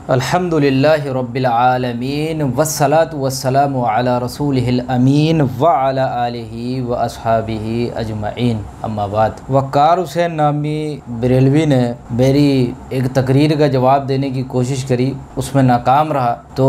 अल्हम्दुलिल्लाहि रब्बिल आलमीन वस्सलातु वस्सलामु अला रसूलिहिल अमीन व अला आलिहि व अस्हाबिहि अजमईन अम्मा बाद। वक़ार हुसैन नामी बरेलवी ने मेरी एक तकरीर का जवाब देने की कोशिश करी, उसमें नाकाम रहा। तो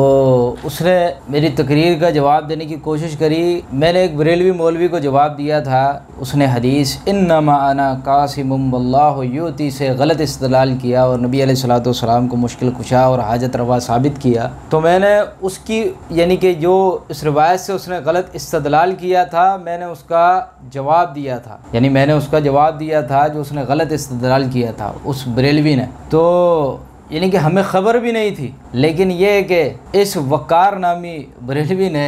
उसने मेरी तकरीर का जवाब देने की कोशिश करी। मैंने एक बरेलवी मौलवी को जवाब दिया था, उसने हदीस इन्नमा अना कासिमुम वल्लाहु युती से गलत इस्तेलाल किया और नबी अलैहिस्सलातु वस्सलाम को मुश्किल कुशा और हाजत रवा साबित किया। तो मैंने उसकी यानी कि जो इस रिवायत से उसने गलत इस्तेदलाल किया था, मैंने उसका जवाब दिया था, यानी मैंने उसका जवाब दिया था जो उसने गलत इस्तेदलाल किया था उस बरेलवी ने। तो यानी कि हमें ख़बर भी नहीं थी, लेकिन ये है कि इस वक़ार नामी बरेलवी ने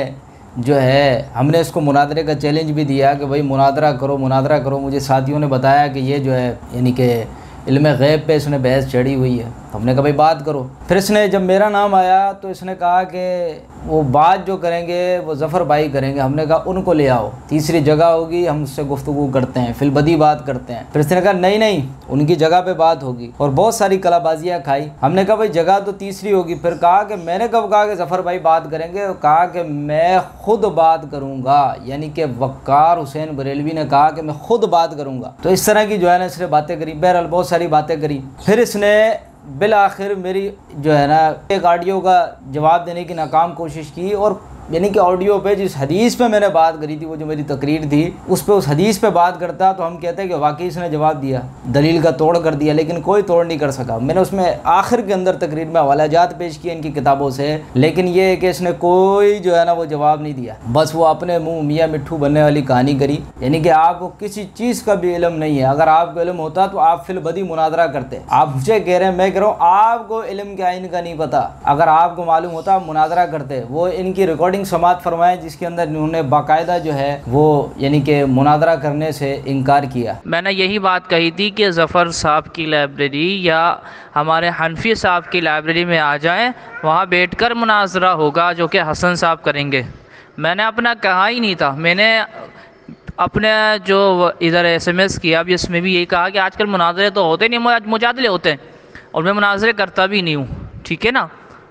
जो है, हमने इसको मुनादरे का चैलेंज भी दिया कि भाई मुनादरा करो। मुझे साथियों ने बताया कि ये जो है यानी कि इल्म गैब पे इसने बहस चढ़ी हुई है। हमने कहा भाई बात करो। फिर इसने जब मेरा नाम आया तो इसने कहा कि वो बात जो करेंगे वो ज़फ़र भाई करेंगे। हमने कहा उनको ले आओ, तीसरी जगह होगी, हम उससे गुफ्तगू करते हैं, फिर बदी बात करते हैं। फिर इसने कहा नहीं उनकी जगह पे बात होगी, और बहुत सारी कलाबाजियाँ खाई। हमने कहा भाई जगह तो तीसरी होगी। फिर कहा कि मैंने कब कहा कि ज़फ़र भाई बात करेंगे, कहा कि मैं ख़ुद बात करूँगा, यानी कि वक़ार हुसैन बरेलवी ने कहा कि मैं ख़ुद बात करूँगा। तो इस तरह की जो है ना इसने बातें करी, बहरहाल बहुत सारी बातें करी। फिर इसने बिल आखिर मेरी जो है ना एक ऑडियो का जवाब देने की नाकाम कोशिश की, और यानी कि ऑडियो पे जिस हदीस पे मैंने बात करी थी, वो जो मेरी तकरीर थी उस पे उस हदीस पे बात करता तो हम कहते हैं कि वाकई इसने जवाब दिया, दलील का तोड़ कर दिया, लेकिन कोई तोड़ नहीं कर सका। मैंने उसमें आखिर के अंदर तकरीर में हवालाजात पेश किए इनकी किताबों से, लेकिन ये है कि इसने कोई जो है ना वो जवाब नहीं दिया। बस वो अपने मुँह मियाँ मिट्ठू बनने वाली कहानी करी, यानी कि आपको किसी चीज़ का भी इल्म नहीं है। अगर आपको इल्म होता तो आप फिल बदी मुनादरा करते। आप मुझे कह रहे हैं, मैं कह रहा हूँ आपको इल्म के आइन का नहीं पता। अगर आपको मालूम होता आप मुनादरा करते। वो इनकी रिकॉर्डिंग समात फरमाए जिसके अंदर उन्होंने बाकायदा जो है वो यानी कि मुनादरा करने से इनकार किया। मैंने यही बात कही थी कि ज़फ़र साहब की लाइब्रेरी या हमारे हनफी साहब की लाइब्रेरी में आ जाएं, वहाँ बैठकर मुनाजरा होगा जो कि हसन साहब करेंगे। मैंने अपना कहा ही नहीं था। मैंने अपने जो इधर SMS किया भी, इसमें भी यही कहा कि आजकल मुनाजरे तो होते नहीं, मुजादले होते हैं, और मैं मुनाजरे करता भी नहीं हूँ। ठीक है ना,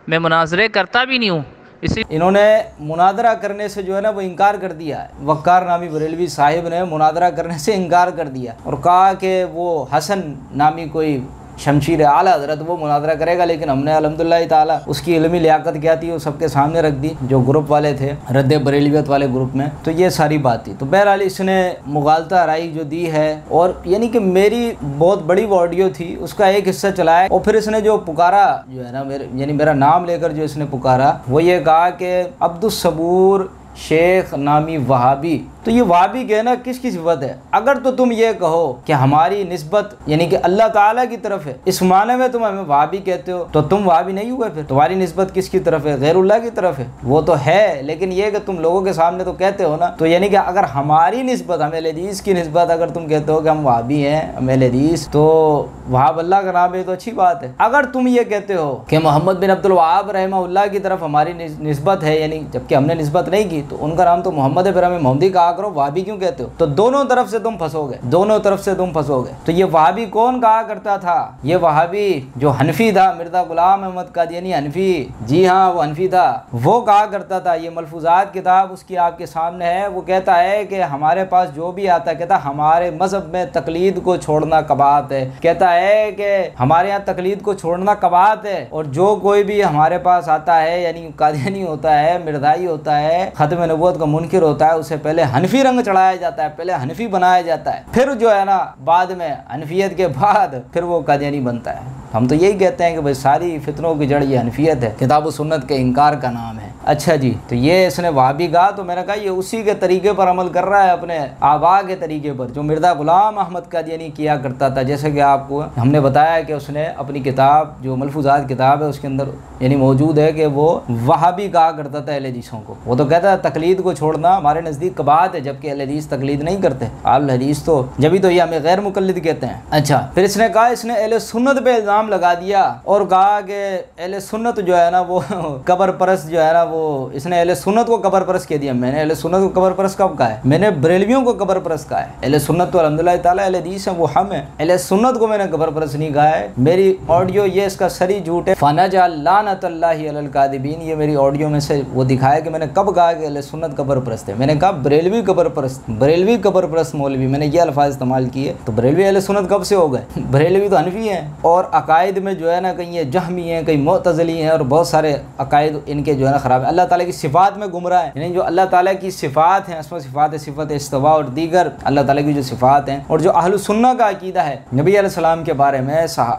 मैं मुनाजरे करता भी नहीं हूँ। इसी इन्होंने मुनादरा करने से जो है ना वो इनकार कर दिया है। वक़ार नामी बरेलवी साहिब ने मुनादरा करने से इनकार कर दिया और कहा कि वो हसन नामी कोई शमशीर आला हज़रत वो मुनादरा करेगा, लेकिन हमने अल्हम्दुलिल्लाह ताला उसकी इल्मी लियाकत क्या थी वो सबके सामने रख दी, जो ग्रुप वाले थे रद्द बरेलवियत वाले ग्रुप में। तो ये सारी बात थी। तो बहरहाल इसने मुगालता राई जो दी है, और यानी कि मेरी बहुत बड़ी वो ऑडियो थी, उसका एक हिस्सा चलाया, और फिर इसने जो पुकारा जो है ना यानी मेरा नाम लेकर जो इसने पुकारा, वो ये कहा कि अब्दुस सबूर शेख नामी वहाबी। तो ये वहाबी कहना किसकी सिफत है? अगर तो तुम ये कहो कि हमारी निस्बत यानी कि अल्लाह ताला की तरफ है, इस माने में तुम हमें वहाबी कहते हो, तो तुम वहाबी नहीं हुए। फिर तुम्हारी निस्बत किसकी तरफ है? गैरुल्लाह की तरफ है। वो तो है, लेकिन ये कि तुम लोगों के सामने तो कहते हो ना। तो यानी कि अगर हमारी निस्बत, हमें हदीस की निस्बत, अगर तुम कहते हो कि हम वहाबी हैं, हमें हदीस, तो वहाब अल्लाह का नाम है, तो अच्छी बात है। अगर तुम ये कहते हो कि मोहम्मद बिन अब्दुल वहाब रहमहुल्लाह की तरफ हमारी निस्बत है, यानी जबकि हमने निस्बत नहीं की, तो उनका नाम तो मोहम्मद है, फिर हमें मोहम्मदी कहा करो, वहाबी क्यों कहते हो? तो दोनों तरफ से तुम फंसोगे, दोनों तरफ से तुम फंसोगे। तो ये वहाबी कौन कहा करता था? ये वहाबी जो हनफी था, मिर्ज़ा गुलाम अहमद कादियानी हनफी, जी हाँ वो हनफी था, वो कहा करता था। ये मलफूजात किताब उसकी आपके सामने है। वो कहता है कि हमारे पास जो भी आता है, कहता हमारे मजहब में तकलीद को छोड़ना कबात है, कहता है कि हमारे यहाँ तकलीद को छोड़ना कबात है, और जो कोई भी हमारे पास आता है यानी कादियानी होता है, मिर्ज़ाई होता है, खत्म नबूवत का मुनकिर होता है, उसे पहले हनफी रंग चढ़ाया जाता है, पहले हनफी बनाया जाता है, फिर जो है ना बाद में हनफियत के बाद फिर वो कादियानी बनता है। हम तो यही कहते हैं कि भाई सारी फितनों की जड़ ये हनफियत है, किताब व सुन्नत के इनकार का नाम है। अच्छा जी, तो ये इसने वहाबी कहा, तो मैंने कहा ये उसी के तरीके पर अमल कर रहा है, अपने आबा के तरीके पर, जो मिर्ज़ा गुलाम अहमद कादियानी किया करता था। जैसे कि आपको हमने बताया कि उसने अपनी किताब जो मलफूजात किताब है उसके अंदर यानी मौजूद है कि वो वहाबी कहा करता था अहले हदीसों को। वो तो कहता है तकलीद को छोड़ना हमारे नज़दीक कबात है, जबकि अहले हदीस तकलीद नहीं करते। अहले हदीस तो जब ही तो ये हमें गैर मुकल्लिद कहते हैं। अच्छा, फिर इसने कहा, इसने अहले सुन्नत पे इल्ज़ाम इल्ज़ाम लगा दिया और कहा कि अहले सुन्नत जो है ना वो कब्र परस्त जो है ना, वो इसने अहले सुन्नत को कब्र परस्त कह दिया। मैंने अहले सुन्नत को कब्र परस्त कब कहा है? मैंने बरेलवियों को कब्र परस्त कहा है। अहले सुन्नत तो अल्हम्दुलिल्लाह ताला अहले हदीस है, वो हम है। अहले सुन्नत को मैंने कब्र परस्त नहीं कहा है। मेरी ऑडियो ये इसका सरी झूठ है। फनजअल लानतल्लाहि अलल कादिबीन, ये मेरी ऑडियो में से वो दिखाया कि मैंने कब कहा कि अहले सुन्नत कब्र परस्त है। मैंने कहा बरेलवी कब्र परस्त, बरेलवी कब्र परस्त मौलवी, मैंने ये अल्फाज इस्तेमाल किए। तो बरेलवी अहले सुन्नत कब से हो गए? बरेलवी तो हनफी हैं। और अकायद में जो है ना कहीं ये जहमी हैं, कहीं मुअतज़िली हैं और बहुत सारे अकायद इनके जो है ना ख़राब है। अल्लाह ताला की सिफ़ात में गुमराह है, यानी जो अल्लाह ताला की सिफ़ात हैं, अस्मा सिफ़ात, सिफ़त इस्तवा और दीगर अल्लाह ताला की जो सिफ़ात हैं, और जो अहलुस सुन्नह का अकीदा है नबी अलैहिस्सलाम के बारे में,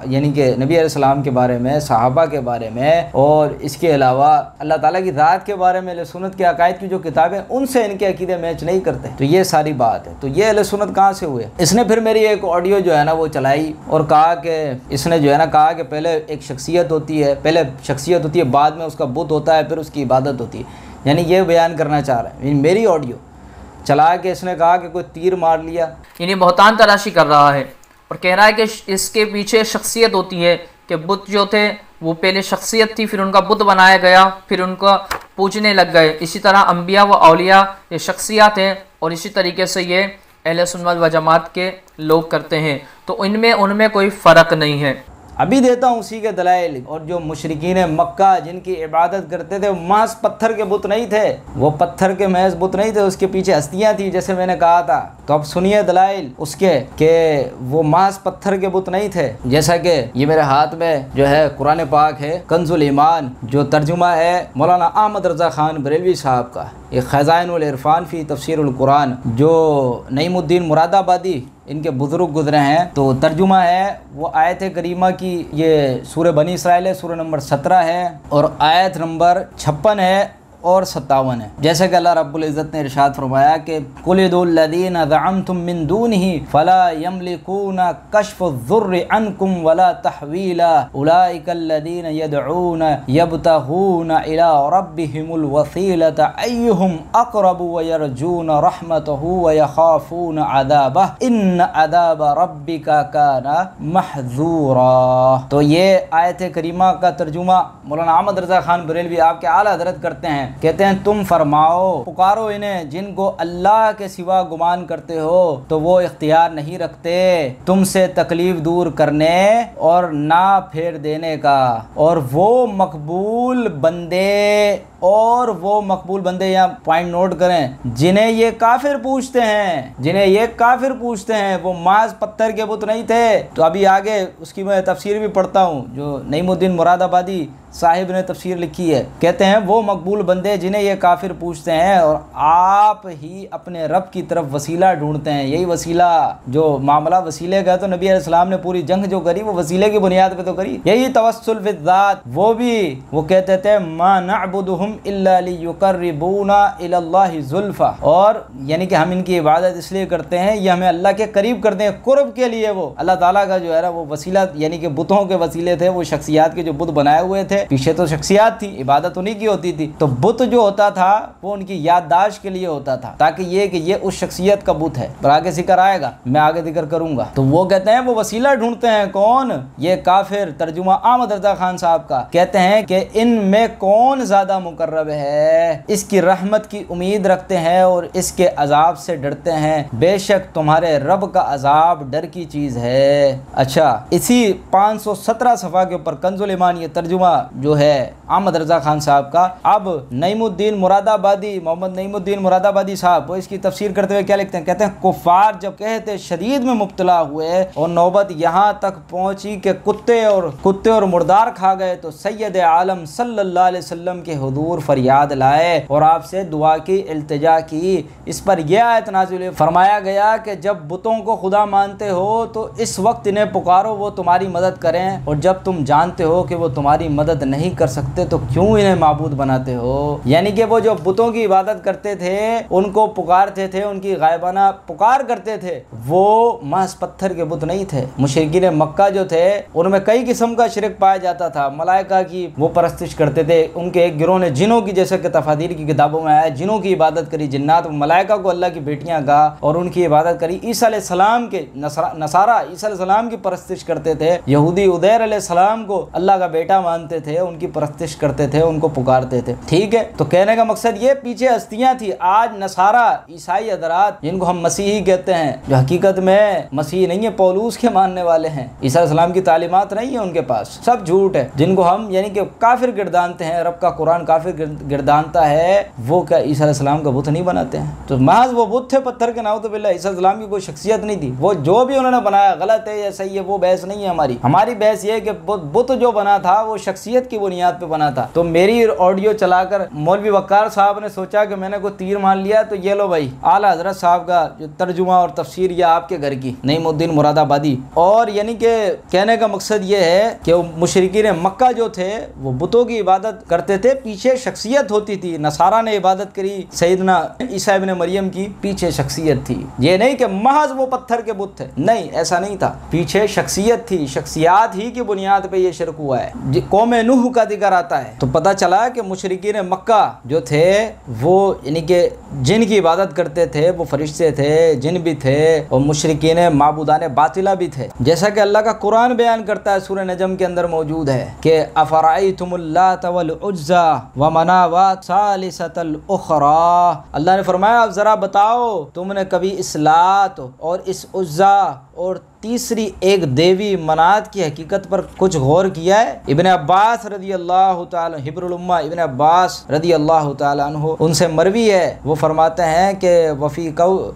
यानी कि नबी अलैहिस्सलाम के बारे में, सहाबा के बारे में, और इसके अलावा अल्लाह ताला की ज़ात के बारे में अहले सुन्नत के अकायद की जो किताबें, उनसे इनके अकीदे मैच नहीं करते। तो ये सारी बात है। तो ये अहले सुन्नत कहाँ से हुए? इसने फिर मेरी एक ऑडियो जो है ना वो चलाई और कहा कि इसने जो है ना कहा कि पहले एक शख्सियत होती है, पहले शख्सियत होती है, बाद में उसका बुत होता है, फिर उसकी इबादत होती है। यानी ये बयान करना चाह रहा है। मेरी ऑडियो चला के इसने कहा कि कोई तीर मार लिया, यानी बहुतान तराशी कर रहा है और कह रहा है कि इसके पीछे शख्सियत होती है कि बुत जो थे वो पहले शख्सियत थी, फिर उनका बुत बनाया गया, फिर उनका पूजने लग गए। इसी तरह अम्बिया व औलिया ये शख्सियत हैं और इसी तरीके से ये अहले सुन्नत व जमात के लोग करते हैं। तो इनमें उनमें कोई फ़र्क नहीं है। अभी देता हूँ उसी के दलाइल। और जो मुशरिकीन मक्का जिनकी इबादत करते थे, महज पत्थर के बुत नहीं थे, वो पत्थर के महज बुत नहीं थे, उसके पीछे हस्तियाँ थी, जैसे मैंने कहा था। तो अब सुनिए दलाइल उसके कि वो महज पत्थर के बुत नहीं थे। जैसा कि ये मेरे हाथ में जो है कुरान पाक है, कंजुल ईमान, जो तर्जुमा है मौलाना अहमद रज़ा खान बरेलवी साहब का, ये खज़ाइनुल इरफान फ़ी तफसीरुल कुरान, जो नईमुद्दीन मुरादाबादी इनके बुज़ुर्ग गुजरे हैं। तो तर्जुमा है वो आयत करीमा की, ये सूरह बनी इसराइल है, सूरह नंबर 17 है और आयत नंबर 56 है और 57 है। जैसे कि अल्लाह रब्बुल इज़्ज़त ने इरशाद फरमाया कि कुलिदुल्लज़ीना ज़अमतुम मिन दूनिही फला यमलिकूना कश्फ़ुज़्ज़ुर्रि अन्कुम वला तहवीला उलाइकल्लज़ीना यदऊना यब्तगूना इला रब्बिहिमुल वसीलता अय्युहुम अक़रबु व यरजूना रहमतहु व यख़ाफ़ूना अज़ाबह इन्न अज़ाब रब्बिका काना महज़ूरा। तो ये आयत करीमा का तर्जुमा मौलाना अहमद रज़ा खान बरेलवी आपके आला हज़रत करते हैं। कहते हैं तुम फरमाओ, पुकारो इन्हें जिनको अल्लाह के सिवा गुमान करते हो, तो वो इख्तियार नहीं रखते तुमसे तकलीफ दूर करने और ना फेर देने का, और वो मकबूल बंदे यहाँ पॉइंट नोट करें, जिन्हें ये काफिर पूछते हैं, वो माज पत्थर के बुत नहीं थे। तो अभी आगे उसकी मैं तफसीर भी पढ़ता हूँ, जो नईमुद्दीन मुरादाबादी साहिब ने तफसीर लिखी है। कहते हैं वो मकबूल बंदे जिन्हें ये काफिर पूछते हैं और आप ही अपने रब की तरफ वसीला ढूंढते हैं। यही वसीला, जो मामला वसीले का, तो नबी अलैहिस्सलाम ने पूरी जंग जो करी वो वसीले की बुनियाद पे तो करी। यही तवस्सुल बिज़्ज़ात, वो कहते थे मा नअबुदुहुम इल्ला लियुक़र्रिबूना इलल्लाहि ज़ुल्फ़ा, और यानी कि हम इनकी इबादत इसलिए करते हैं, ये हमें अल्लाह के करीब करते हैं, कुर्ब के लिए। वो अल्लाह ताला का जो है ना वो वसीला, यानी कि बुतों के वसीले थे, वो शख्सियात के जो बुत बनाए हुए थे, पीछे तो शख्सियात थी, इबादत उन्हीं की होती थी। तो बुत जो होता था वो उनकी याददाश्त के लिए होता था, ताकि ये कि ये उस शख्सियत का बुत है। पर आगे जिक्र आएगा, मैं आगे जिक्र करूंगा। तो वो कहते हैं वो वसीला ढूंढते हैं, कौन? ये काफिर। तर्जुमा अहमद रज़ा खान साहब का, कहते हैं कि इनमें कौन ज्यादा मुकर्रब है, इसकी रहमत की उम्मीद रखते हैं और इसके अजाब से डरते हैं। बेशक तुम्हारे रब का अजाब डर की चीज है। अच्छा, इसी 517 सफ़ा के ऊपर कंजुल ईमान ये तर्जुमा जो है अहमद रज़ा खान साहब का। अब नईमुद्दीन मुरादाबादी, मोहम्मद नईमुद्दीन मुरादाबादी साहब, वो इसकी तफसीर करते हुए क्या लिखते हैं? कहते हैं कुफ़ार जब कहते शदीद में मुब्तला हुए और नौबत यहाँ तक पहुँची कि कुत्ते और मुर्दार खा गए, तो सैयद आलम सल्लल्लाहु अलैहि वसल्लम के हुजूर फरियाद लाए और आपसे दुआ की, इल्तिजा की। इस पर यह आयत नाज़िल फरमाया गया कि जब बुतों को खुदा मानते हो तो इस वक्त इन्हें पुकारो, वो तुम्हारी मदद करें, और जब तुम जानते हो कि वो तुम्हारी मदद इबादत नहीं कर सकते तो क्यों इन्हें माबूद बनाते हो। यानी कि वो जो बुतों की इबादत करते थे, उनको पुकारते थे, उनकी गायबाना पुकार करते थे, वो महज पत्थर के बुत नहीं थे। मुशरिकीन मक्का जो थे उनमें कई किस्म का शिरक पाया जाता था। मलाइका की वो परस्तिश करते थे। उनके एक गिरोह ने जिनों की, जैसे कि तफादीर की किताबों में आया, जिनों की इबादत करी, जिन्नात मलाइका को अल्लाह की बेटियां कहा और उनकी इबादत करी। ईसा अलैहिस्सलाम के नसारा ईसा अलैहिस्सलाम की परस्तिश करते थे। यहूदी उदैर अलैहिस्सलाम को अल्लाह का बेटा मानते थे, उनकी परस्तिश करते थे, उनको पुकारते थे। ठीक है, तो कहने का मकसद ये पीछे हस्तियां थी। आज नसारा ईसाई हज़रात जिनको हम मसीही कहते हैं, जो हकीकत में मसीही नहीं है, पौलूस के मानने वाले हैं, ईसा अलैहिस्सलाम की तालीमात नहीं है उनके पास, सब झूठ है। जिनको हम यानी कि काफिर गिरदानते हैं, रब का कुरान काफिर गिरदानता है, वो क्या ईसा अलैहिस्सलाम का बुत नहीं बनाते हैं? तो महज वो बुत थे पत्थर के, नाउज़ बिल्लाह। ईसा अलैहिस्सलाम की कोई शख्सियत नहीं थी। वो जो भी उन्होंने बनाया गलत है या सही है, वो बहस नहीं है हमारी बहस ये है कि बुत जो बना था वो शख्सियत की बुनियाद पे बना था। तो मेरी ऑडियो चलाकर मौलवी वकार साहब ने सोचा कि मैंने कोई तीर मान लिया, तो ये लो भाई आला हजरत साहब का जो तर्जुमा और तफसीर या आपके घर की नईमुद्दीन मुरादाबादी। और यानी कि कहने का मकसद ये है कि मुशरिकीन मक्का जो थे वो बुतों की इबादत करते थे, पीछे शख्सियत होती थी। नसारा ने इबादत करी सैयदना ईसा इब्न मरियम की, पीछे शख्सियत थी। ये नहीं कि महज वो पत्थर के बुत थे, नहीं, ऐसा नहीं था, पीछे शख्सियत थी। शख्सियात ही की बुनियाद पे ये शिरक हुआ है। कौम नूह का जिक्र आता है तो पता चला कि मुशरिकीन मक्का जो थे वो यानी कि जिन की इबादत करते थे, वो फरिश्ते थे, जिन भी थे, और मुशरिकीन माबूदान बातिला भी थे। जैसा कि अल्लाह का कुरान बयान करता है, सूरह नजम के अंदर मौजूद है कि अफराइतुमुल्लात वल उज्जा व मनावात सालिसतल उखरा। अल्लाह ने फरमाया, अब जरा बताओ तुमने कभी इस लात और इस उज्जा और तीसरी एक देवी मनात की हकीकत पर कुछ गौर किया है? इब्न अब्बास रदी अल्लाह तआला, हिब्रुल उम्मा इब्न अब्बास रदी अल्लाह तआला अन्हु, उनसे मरवी है, वो फरमाते हैं कि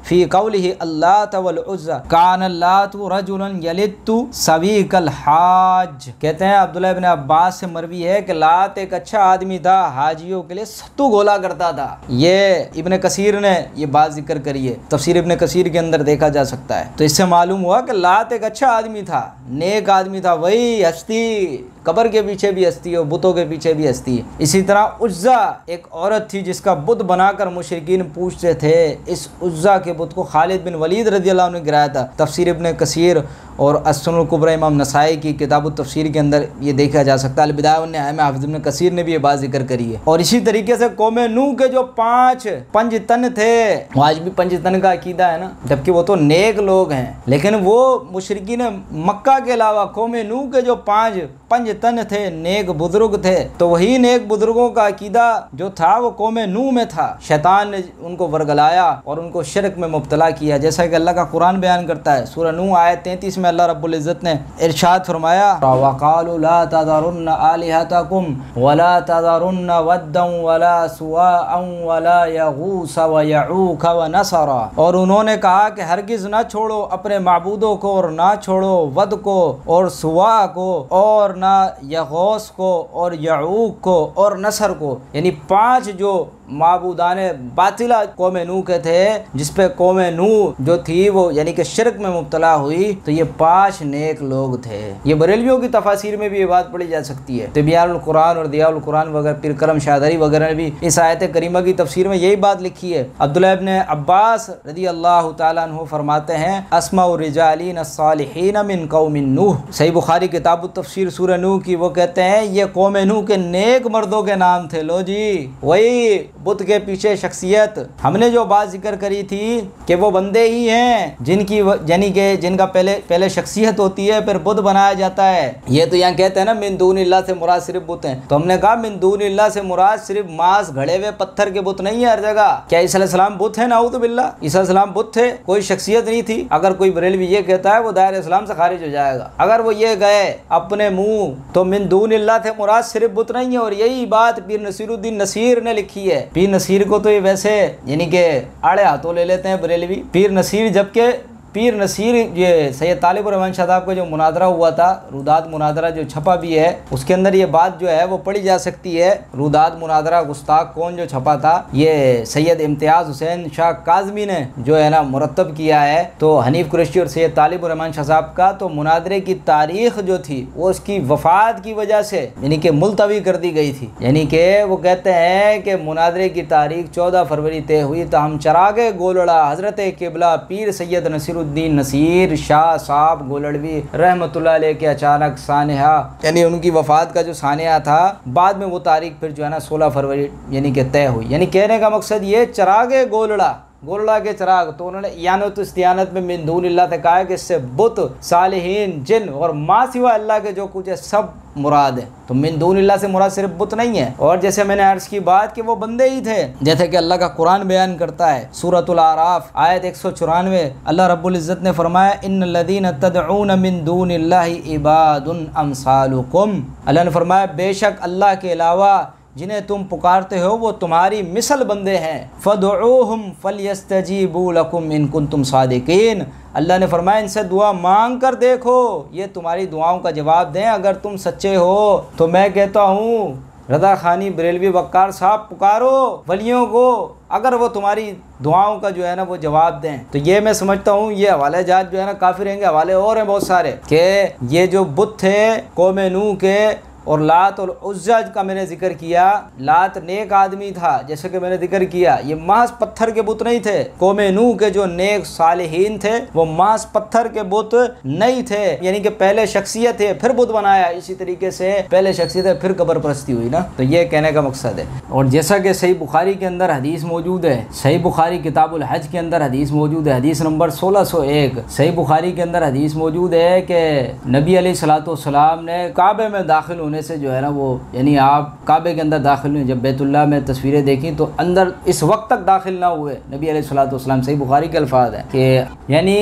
फी कौलिही अल्लात वल उज़्ज़ा कान अल्लातु रजुलन यलितु सवीकल हाज। कहते हैं अब्दुल्लाह इब्न अब्बास से मरवी है कि लात एक अच्छा आदमी था, हाजियों के लिए सत्तू गोला करता था। ये इब्न कसीर ने ये बात जिक्र करी है, तफसीर इब्न कसीर के अंदर देखा जा सकता है। तो इससे मालूम हुआ कि लात एक अच्छा आदमी था, नेक आदमी था। वही हस्ती कब्र के पीछे भी हस्ती है और बुतों के पीछे भी हस्ती है। इसी तरह उज्जा एक औरत थी जिसका बुत बनाकर मुशरिकीन पूछते थे। इस उज्जा के बुत को खालिद बिन वलीद रज़ी अल्लाह अन्हु ने गिराया था। तफसीर इब्न कसीर और अस-सुनन कुबरा इमाम नसाई की किताब तफसीर के अंदर ये देखा जा सकता है। अल-बिदाया व निहाया में हाफिज़ इब्न कसीर ने भी ये बात जिक्र करी है। और इसी तरीके से कौम नूह के जो 5 पंजतन थे, आज भी पंजतन का अकीदा है ना, जबकि वो तो नेक लोग हैं, लेकिन वो मुशरिकीन मक्का के अलावा कौम नूह के जो 5 पंजतन थे, नेक बुजुर्ग थे, तो वही नेक बुजुर्गों का अकीदा जो था वो कौम नूह में था। शैतान ने उनको वर्गलाया और उनको शिरक में मुब्तला किया, जैसा कि अल्लाह का कुरान बयान करता है। सूरह नूह आयत 33 में अल्लाह रब्बुल इज़्ज़त ने इरशाद फरमाया, वक़ालू ला तज़रुन्न आलिहतकुम वला तज़रुन्न वद्दन वला सुवाअन वला यगूस व यऊक व नसरा। और उन्होंने कहा कि हरगिज़ ना छोड़ो अपने माबूदों को, और ना छोड़ो वद को और सुवा को, और ना यगौस को और यऊक को और नसर को। यानी 5 जो माबूदान बातिला कौम नूह के थे, जिस पे कौम नूह जो थी वो यानी कि शिरक में मुब्तला हुई, तो ये 5 नेक लोग थे। ये बरेलवियों की तफासीर में भी ये बात पढ़ी जा सकती है। तिबियानुल कुरान और दियाउल कुरान वगैरह, पीर करम शादरी वगैरह ने भी इस आयत करीमा की तफसीर में यही बात लिखी है। अब्दुल्लाह इब्न अब्बास रज़ी अल्लाह तआला अन्हु फरमाते हैं, अस्माउ रिजालिन अस्सालिहीन मिन कौमिन नूह। सही बुखारी किताब तफसीर सूरह नूह की, वो कहते हैं ये कौम नूह के नेक मर्दों के नाम थे। लो जी, वही बुत के पीछे शख्सियत। हमने जो बात जिक्र करी थी कि वो बंदे ही हैं जिनकी यानी कि जिनका पहले शख्सियत होती है, फिर बुत बनाया जाता है। ये तो यहाँ कहते हैं ना मिन दूनिल्लाह से मुराद सिर्फ बुत हैं, तो हमने कहा मिन दूनिल्लाह से मुराद सिर्फ मांस घड़े हुए पत्थर के बुत नहीं है हर जगह। क्या ईसा अलैहिस्सलाम बुत है? नाऊज़ु बिल्लाह, ईसा अलैहिस्सलाम बुत थे, कोई शख्सियत नहीं थी। अगर कोई बरेलवी ये कहता है वो दायरे इस्लाम से खारिज हो जाएगा। अगर वो ये गए अपने मुंह, तो मिन दूनिल्लाह से मुराद सिर्फ बुत नहीं है। और यही बात पीर नसीरुद्दीन नसीर ने लिखी है। पीर नसीर को तो ये वैसे यानी कि आड़े हाथों ले लेते हैं बरेलवी। पीर नसीर जबकि पीर नसीर ये सैयद तालिब रहमान शाह साहब का जो मुनादरा हुआ था, रुदात मुनादरा जो छपा भी है, उसके अंदर ये बात जो है वो पढ़ी जा सकती है। रुदात मुनादरा गुस्ताख कौन जो छपा था, ये सैयद इम्तियाज़ हुसैन शाह काज़मी ने जो है ना मुरतब किया है। तो हनीफ कुरैशी और सैयद तालिब रहमान शाह साहब का तो मुनादरे की तारीख जो थी वो उसकी वफात की वजह से यानी कि मुलतवी कर दी गई थी। यानी कि वो कहते हैं कि मुनादरे की तारीख 14 फरवरी तय हुई तो हम चरागे गोलड़ा हज़रत किबला पीर सैयद नसीरुद्दीन नसीर शाह साहब गोलड़वी रहमतुल्लाह अलैह के अचानक सानिया यानी उनकी वफात का जो सानिया था, बाद में वो तारीख फिर जो है ना 16 फरवरी यानी कि तय हुई। यानी कहने का मकसद ये चरागे गोलड़ा के चिराग, तो उन्होंने यानत इस्तियानत में मिन दूनिल्लाह से कहा है कि इससे बुत सालिहीन जिन और माँ सिवा अल्लाह के जो कुछ है सब मुराद है। तो मिन दूनिल्लाह से मुराद सिर्फ बुत नहीं है। और जैसे मैंने अर्ज की बात कि वो बंदे ही थे, जैसे कि अल्लाह का कुरान बयान करता है सूरतुल आराफ आयत 194, अल्लाह रब्बुल इज़्ज़त ने फरमाया इन्नल्लज़ीना तदऊन मिन दूनिल्लाहि इबादुन अमसालुकुम, अल्लाह ने फरमाया बेशक अल्लाह के अलावा जिन्हें तुम पुकारते हो वो तुम्हारी मिसल बंदे हैं। फदऊहुम फलयस्तजीबू लकुम इन कुंतुम सादिकीन, अल्लाह ने फरमाया इनसे दुआ मांग कर देखो, ये तुम्हारी दुआओं का जवाब दें अगर तुम सच्चे हो। तो मैं कहता हूँ रज़ा खानी बरेलवी वक्कार साहब पुकारो वलियों को, अगर वो तुम्हारी दुआओं का जो है ना वो जवाब दें। तो ये मैं समझता हूँ ये हवाले जात जो है ना काफ़ी रहेंगे। हवाले और हैं बहुत सारे कि ये जो बुत थे कौम नूह के और लात और उज़्ज़ा का मैंने जिक्र किया। लात नेक आदमी था जैसे कि मैंने जिक्र किया, ये महज पत्थर के बुत नहीं थे। कौम नूह के जो नेक सालिहीन थे वो महज पत्थर के बुत नहीं थे, यानी कि पहले शख्सियत है फिर बुत बनाया। इसी तरीके से पहले शख्सियत है फिर कब्र परस्ती हुई ना। तो ये कहने का मकसद है। और जैसा कि सही बुखारी के अंदर हदीस मौजूद है, सही बुखारी किताबुल हज के अंदर हदीस मौजूद है, हदीस नंबर 1601 सही बुखारी के अंदर हदीस मौजूद है कि नबी अलैहिस्सलातु वस्सलाम ने काबे में दाखिल होने से जो है ना वो यानी आप काबे के अंदर दाखिल हुए, जब बैतुल्लाह में तस्वीरें देखी तो अंदर इस वक्त तक दाखिल ना हुए नबी अलैहिस्सलातु वस्सलाम। सही बुखारी के अल्फाज है कि यानी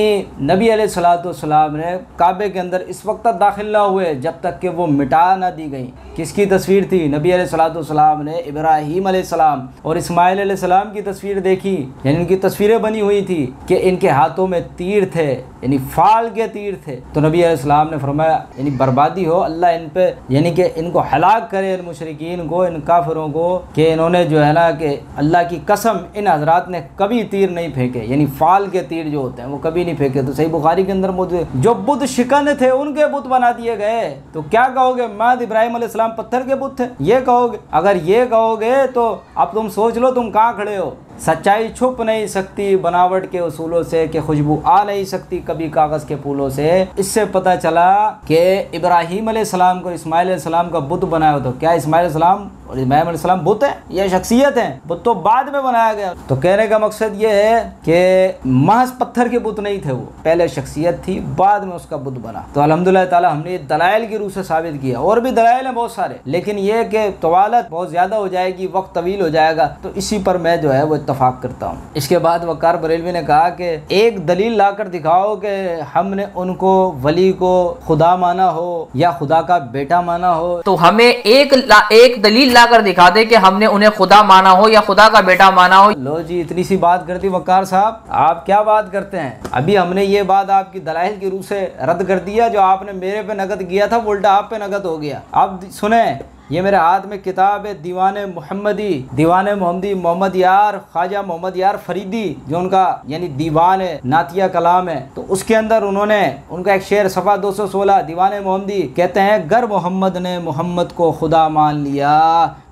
नबी अलैहिस्सलातु वस्सलाम ने काबे के अंदर इस वक्त तक दाखिल ना हुए जब तक कि वो मिटा ना दी गई। किसकी तस्वीर थी? नबी अलैहिस्सलातु वस्सलाम ने इब्राहीम अलैहिस्सलाम और इस्माइल अलैहिस्सलाम की तस्वीर देखी, यानी उनकी तस्वीरें बनी हुई थी कि इनके हाथों में तीर थे, यानी फाल के तीर थे। तो नबी अलैहिस्सलाम ने फरमाया यानी बर्बादी हो, अल्लाह इन पे यानी कि इनको हलाक करे, इन मुशरिकीन को, इन काफिरों को, कि इन्होंने जो है ना कि अल्लाह की कसम इन हजरात ने कभी तीर नहीं फेंके, यानी फाल के तीर जो होते हैं वो कभी नहीं फेंके। तो सही बुखारी के अंदर मौजूद जो बुत शिकन थे उनके बुत बना दिए गए। तो क्या कहोगे? माद इब्राहिम अलैहिस्सलाम पत्थर के बुत थे, ये कहोगे? अगर ये कहोगे तो अब तुम सोच लो तुम कहाँ खड़े हो। सच्चाई छुप नहीं सकती बनावट के उसूलों से, कि खुशबू आ नहीं सकती कभी कागज़ के फूलों से। इससे पता चला कि इब्राहीम अलैहिस्सलाम को इस्माइल अलैहिस्सलाम का बुत बनाया हो। तो क्या इस्माइल अलैहिस्सलाम और इब्राहीम अलैहिस्सलाम बुत है या शख्सियत है? बुत तो बाद में बनाया गया। तो कहने का मकसद ये है कि महज पत्थर के बुत नहीं थे, वो पहले शख्सियत थी, बाद में उसका बुत बना। तो अल्हम्दुलिल्लाह ताला हमने दलाइल की रूह से साबित किया। और भी दलाइल हैं बहुत सारे, लेकिन ये कि तवालत बहुत ज़्यादा हो जाएगी, वक्त तवील हो जाएगा, तो इसी पर मैं जो है वो इत्तफाक करता हूँ। इसके बाद वक़ार बरेलवी ने कहा कि एक दलील लाकर दिखाओ कि हमने उनको वली को खुदा माना हो या खुदा का बेटा माना हो। तो हमें एक दलील लाकर दिखा दे कि हमने उन्हें खुदा माना हो या खुदा का बेटा माना हो। लो जी, इतनी सी बात करती वक़ार साहब, आप क्या बात करते हैं? अभी हमने ये बात आपकी दलाइल की रूह से रद्द कर दिया। जो आपने मेरे पे नकद किया था उल्टा आप पे नकद हो गया। अब सुने, ये मेरे हाथ में किताब है दीवाने मोहम्मदी मोहम्मद यार ख्वाजा मोहम्मद यार फरीदी, जो उनका यानी दीवान है, नातिया कलाम है। तो उसके अंदर उन्होंने उनका एक शेर सफ़ा 216 दीवाने मोहम्मदी कहते हैं, गर मोहम्मद ने मोहम्मद को खुदा मान लिया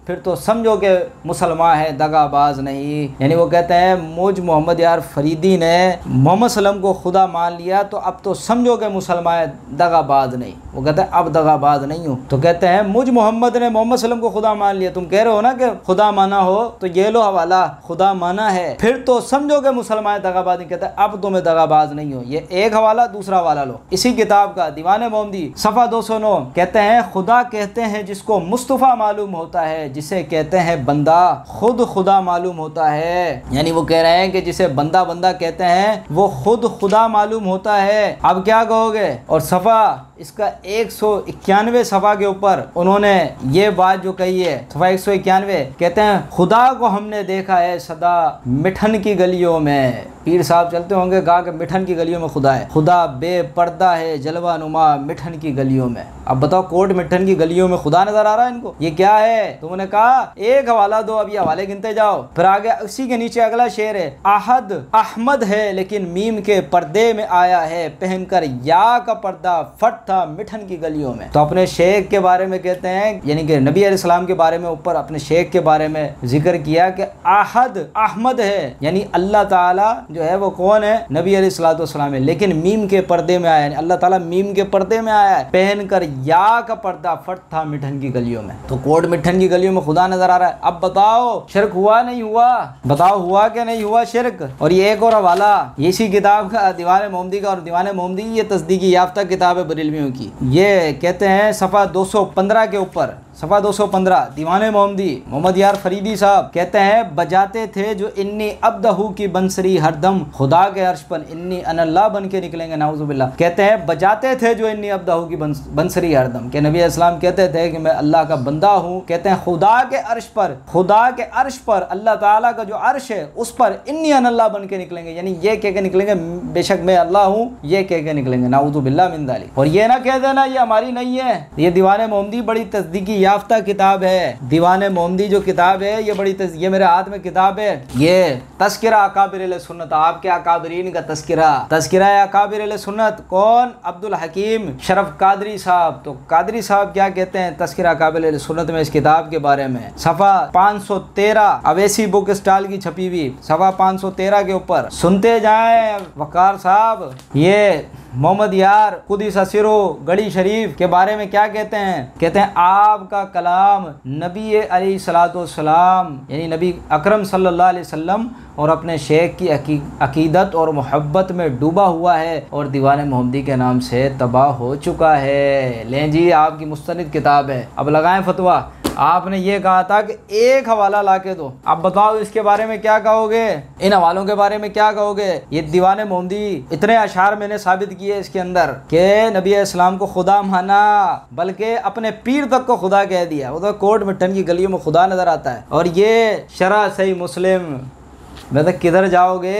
फिर तो समझो कि मुसलमान है, दगाबाज नहीं। यानी वो कहते हैं मुझ मोहम्मद यार फरीदी ने मोहम्मद सल्लम को खुदा मान लिया तो अब तो समझो कि मुसलमान है, दगाबाज नहीं। वो कहते हैं अब दगाबाज नहीं हूँ। तो कहते हैं मुझ मोहम्मद ने मोहम्मद सल्लम को खुदा मान लिया। तुम कह रहे हो ना कि खुदा माना हो, तो ये लो हवाला, खुदा माना है फिर तो समझो कि मुसलमान है, दगाबाज नहीं। कहते हैं अब तो मैं दगाबाज नहीं हूँ। ये एक हवाला, दूसरा हवाला लो इसी किताब का दीवाने मोहम्मदी सफ़ा 209 कहते हैं, खुदा कहते हैं जिसको मुस्तफ़ा मालूम होता है, जिसे कहते हैं बंदा खुद खुदा मालूम होता है। यानी वो कह रहे हैं कि जिसे बंदा बंदा कहते हैं वो खुद खुदा मालूम होता है। अब क्या कहोगे? और सफ़ा इसका 191 सफ़ा के ऊपर उन्होंने ये बात जो कही है, सफ़ा 191 कहते हैं, खुदा को हमने देखा है सदा मिठन की गलियों में। पीर साहब चलते होंगे गा के मिठन की गलियों में खुदा है, खुदा बेपर्दा है जलवा नुमा मिठन की गलियों में। अब बताओ कोट मिठन की गलियों में खुदा नजर आ रहा है इनको, ये क्या है? तुमने कहा एक हवाला दो, अब ये हवाले गिनते जाओ। फिर आगे उसी के नीचे अगला शेर है, आहद अहमद है लेकिन मीम के पर्दे में आया है, पहनकर या का पर्दा फट था मिठन की गलियों में। तो अपने शेख के बारे में कहते हैं, यानी कि नबी अलैहिस्सलाम के बारे में ऊपर अपने शेख के बारे में जिक्र किया कि आहद अहमद है, यानी अल्लाह ताला जो है वो कौन है? नबी अलैहिस्सलाम है, लेकिन मीम के पर्दे में आया है, अल्लाह ताला मीम के पर्दे में आया है, पहनकर या का पर्दा फट था मिठन की गलियों में। तो कोट मिठन की गलियों में खुदा नजर आ रहा है। अब बताओ शिरक हुआ नहीं हुआ? बताओ हुआ कि नहीं हुआ शिरक? और ये एक और हवाला इसी किताब का दीवाने मोहम्मदी का, और दीवाने मोहम्मदी ये तस्दीकी याफ्ता किताब है बरेलवियों की। ये कहते हैं सफ़ा 215 के ऊपर, सफ़ा 215 दीवाने मोहम्मदी मोहम्मद यार फरीदी साहब कहते हैं, बजाते थे जो इन्नी अब्दहू की बंसरी हरदम, खुदा के अर्श पर इन्नी अनल्लाह बन के निकलेंगे नाउजुबिल्लाह। कहते हैं बजाते थे जो इन्नी अब्दहू की बंसरी हरदम, के नबी अस्सलाम कहते थे कि मैं अल्लाह का बंदा हूँ। कहते हैं खुदा के अर्श पर, खुदा के अर्श पर, अल्लाह ताला का जो अर्श है उस पर इन्नी अनल्लाह बन के निकलेंगे, यानी ये कह के निकलेंगे बेशक मैं अल्लाह हूँ, ये कह के निकलेंगे नाउजुबिल्लाह मिन ज़ालिक। और ये ना कह देना ये हमारी नहीं है, ये दीवाने मोहम्मदी बड़ी तस्दीकी याफ्ता किताब है। दीवाने मोहम्मदी जो किताब है ये बड़ी ये मेरे हाथ में किताब है, ये तस्किरा अकाबिर अहले सुन्नत, आपके अकाबरीन का तस्किरा, तस्किरा अकाबिर अहले सुन्नत। कौन? अब्दुल हकीम शरफ कादरी साहब। तो कादरी साहब क्या कहते हैं तस्किरा अकाबिर अहले सुन्नत में इस किताब के बारे में? सफ़ा 513 अवैसी बुक स्टॉल की छपी हुई, सफ़ा 513 के ऊपर सुनते जाएं वकार साहब। ये मोहम्मद यार कुदिस सिरो गढ़ी शरीफ के बारे में क्या कहते हैं? कहते हैं आपका कलाम नबी अलैहिस्सलाम यानी नबी अकरम सल्लल्लाहु अलैहि वसल्लम और अपने शेख की अकीदत और मोहब्बत में डूबा हुआ है और दीवाने मोहम्मदी के नाम से तबाह हो चुका है। लें जी आपकी मुस्तनिद किताब है, अब लगाएं फतवा। आपने ये कहा था कि एक हवाला ला के दो, अब बताओ इसके बारे में क्या कहोगे? इन हवालों के बारे में क्या कहोगे? ये दीवाने मोहम्मदी इतने अशार मैंने साबित किए इसके अंदर कि नबी इस्लाम को खुदा माना, बल्कि अपने पीर तक को खुदा कह दिया। वो तो कोट मिठन की गलियों में खुदा नजर आता है। और ये शरह सही मुस्लिम, मैं तो किधर जाओगे,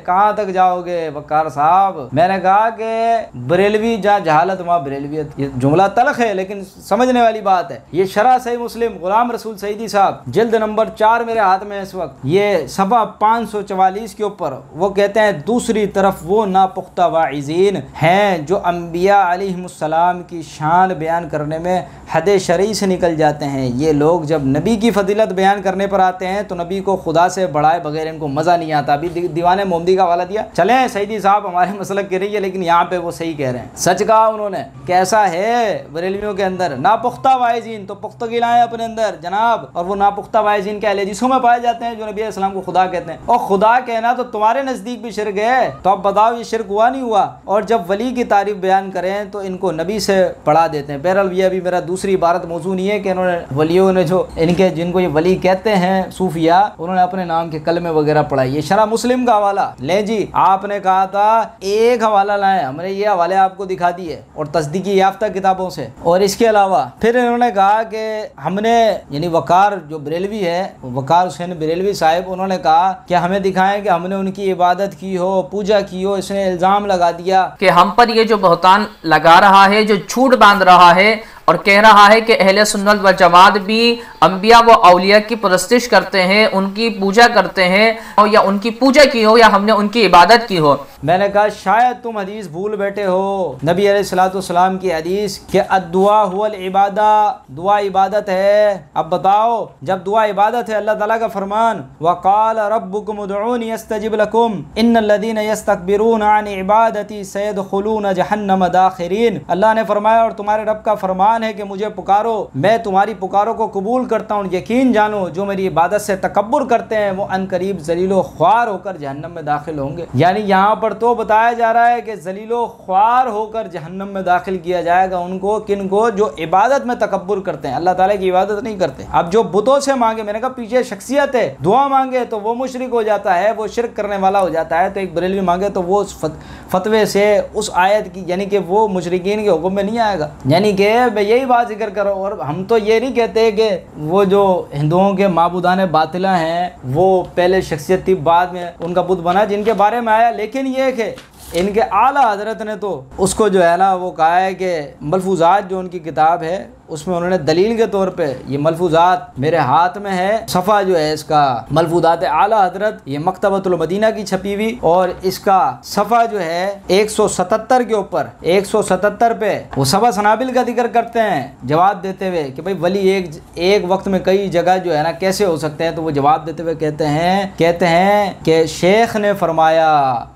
कहाँ तक जाओगे वकार साहब? मैंने कहा कि बरेलवी जहाँ जहालत वहाँ बरेलवियत, ये जुमला तलख है लेकिन समझने वाली बात है। ये शरह सही मुस्लिम गुलाम रसूल सईदी साहब जिल्द नंबर 4 मेरे हाथ में इस वक्त, ये सफ़ा 544 के ऊपर वो कहते हैं, दूसरी तरफ वो नापुख्ता वाइज़ीन हैं जो अम्बिया अलैहिमुस्सलाम की शान बयान करने में हद शरई से निकल जाते हैं। ये लोग जब नबी की फजीलत बयान करने पर आते हैं तो नबी को खुदा से बढ़ाए बगैर इनको मज़ा नहीं आता। अभी दीवाने मोहम्मदी का हवाला दिया, चलें सईदी साहब हमारे मसलक के रही है लेकिन यहाँ पे वो सही कह रहे हैं, सच कहा उन्होंने। कैसा है बरेलवियों के अंदर नापुख्ता वाइज़ीन, तो पुख्तगी लाएं अपने अंदर जनाब, और वो नापुख्ता वाइज़ीन के अहले जिसों में पाए जाते हैं जो नबी अस्सलाम को खुदा कहते हैं। और खुदा कहना तो तुम्हारे नज़दीक भी शिरक है, तो अब बताओ ये शिरक हुआ नहीं हुआ? और जब वली की तारीफ बयान करें तो इनको नबी से पढ़ा देते हैं। बहरहाल ये अभी मेरा दूसरी इबारत मौजू नहीं है कि इन्होंने वलियों ने जो इनके जिनको ये वली कहते हैं सूफिया, उन्होंने अपने नाम के कलमे वगैरह पढ़ाई। ये शरह मुस्लिम का हवाला ले जी, आपने कहा था एक हवाला लाएं, हमने ये हवाले आपको दिखा दिए और तस्दीकी याफ्ता किताबों से। और इसके अलावा फिर इन्होंने कहा कि हमने यानी वकार जो बरेलवी है, वकार हुसैन बरेलवी साहिब, उन्होंने कहा कि हमें दिखाएं कि हमने उनकी इबादत की हो, पूजा की हो। इसने इल्ज़ाम लगा दिया कि हम पर ये जो बहतान लगा रहा है, जो झूठ बांध रहा है और कह रहा है कि अहले सुन्नत व जमात भी अंबिया व औलिया की परस्तिश करते हैं, उनकी पूजा करते हैं, या उनकी पूजा की हो या हमने उनकी इबादत की हो। मैंने कहा शायद तुम हदीस भूल बैठे हो, नबी अलैहिस्सलाम की हदीस कि अद्दुआ हुवल इबादा, दुआ इबादत है। अब बताओ जब दुआ इबादत है, अल्लाह ताला का फरमान वक़ाल रब्बुकुम उदऊनी यस्तजिब लकुम इन्नल लज़ीना यस्तकबिरूना अन इबादती सयदखुलूना जहन्नम दाखिरीन। अल्लाह ने फरमाया और तुम्हारे रब का फरमान है कि मुझे पुकारो, मैं तुम्हारी पुकारों को कबूल करता हूँ। यकीन जानो जो मेरी इबादत से तकब्बुर करते हैं वो अनकरीब जलीलो ख्वार होकर जहन्नम में दाखिल होंगे। यानी यहाँ पर तो बताया जा रहा है कि जलीलो ख्वार होकर जहन्नम में दाखिल किया जाएगा उनको, किनको? जो इबादत में तकब्बुर करते हैं, अल्लाह ताला की इबादत नहीं करते। अब जो बुतों से मांगे, मैंने कहा पीछे शख्सियत है, दुआ मांगे तो वो मुशरिक हो जाता है, वो शिरक करने वाला हो जाता है। तो एक बरेलवी मांगे तो वो उस फतवे से उस आयत की यानी कि वो मुशरिकीन के हुक्म में नहीं आएगा। यानी कि यही बात जिक्र करो। और हम तो ये नहीं कहते कि वो जो हिंदुओं के माबूदान बातिला हैं वो पहले शख्सियत थी, बाद में उनका बुत बना, जिनके बारे में आया। लेकिन ये कि इनके आला हजरत ने तो उसको जो है ना वो कहा है कि मलफूजात जो उनकी किताब है उसमें उन्होंने दलील के तौर पे, ये मलफूजात मेरे हाथ में है, सफ़ा जो है इसका मलफूजात आला हजरत, ये मकतबतुल मदीना की छपी हुई, और इसका सफ़ा जो है 177 के ऊपर 177 पे वो सबा सनाबिल का जिक्र करते हैं जवाब देते हुए कि भाई वली एक वक्त में कई जगह जो है ना कैसे हो सकते हैं। तो वो जवाब देते हुए कहते हैं कि शेख ने फरमाया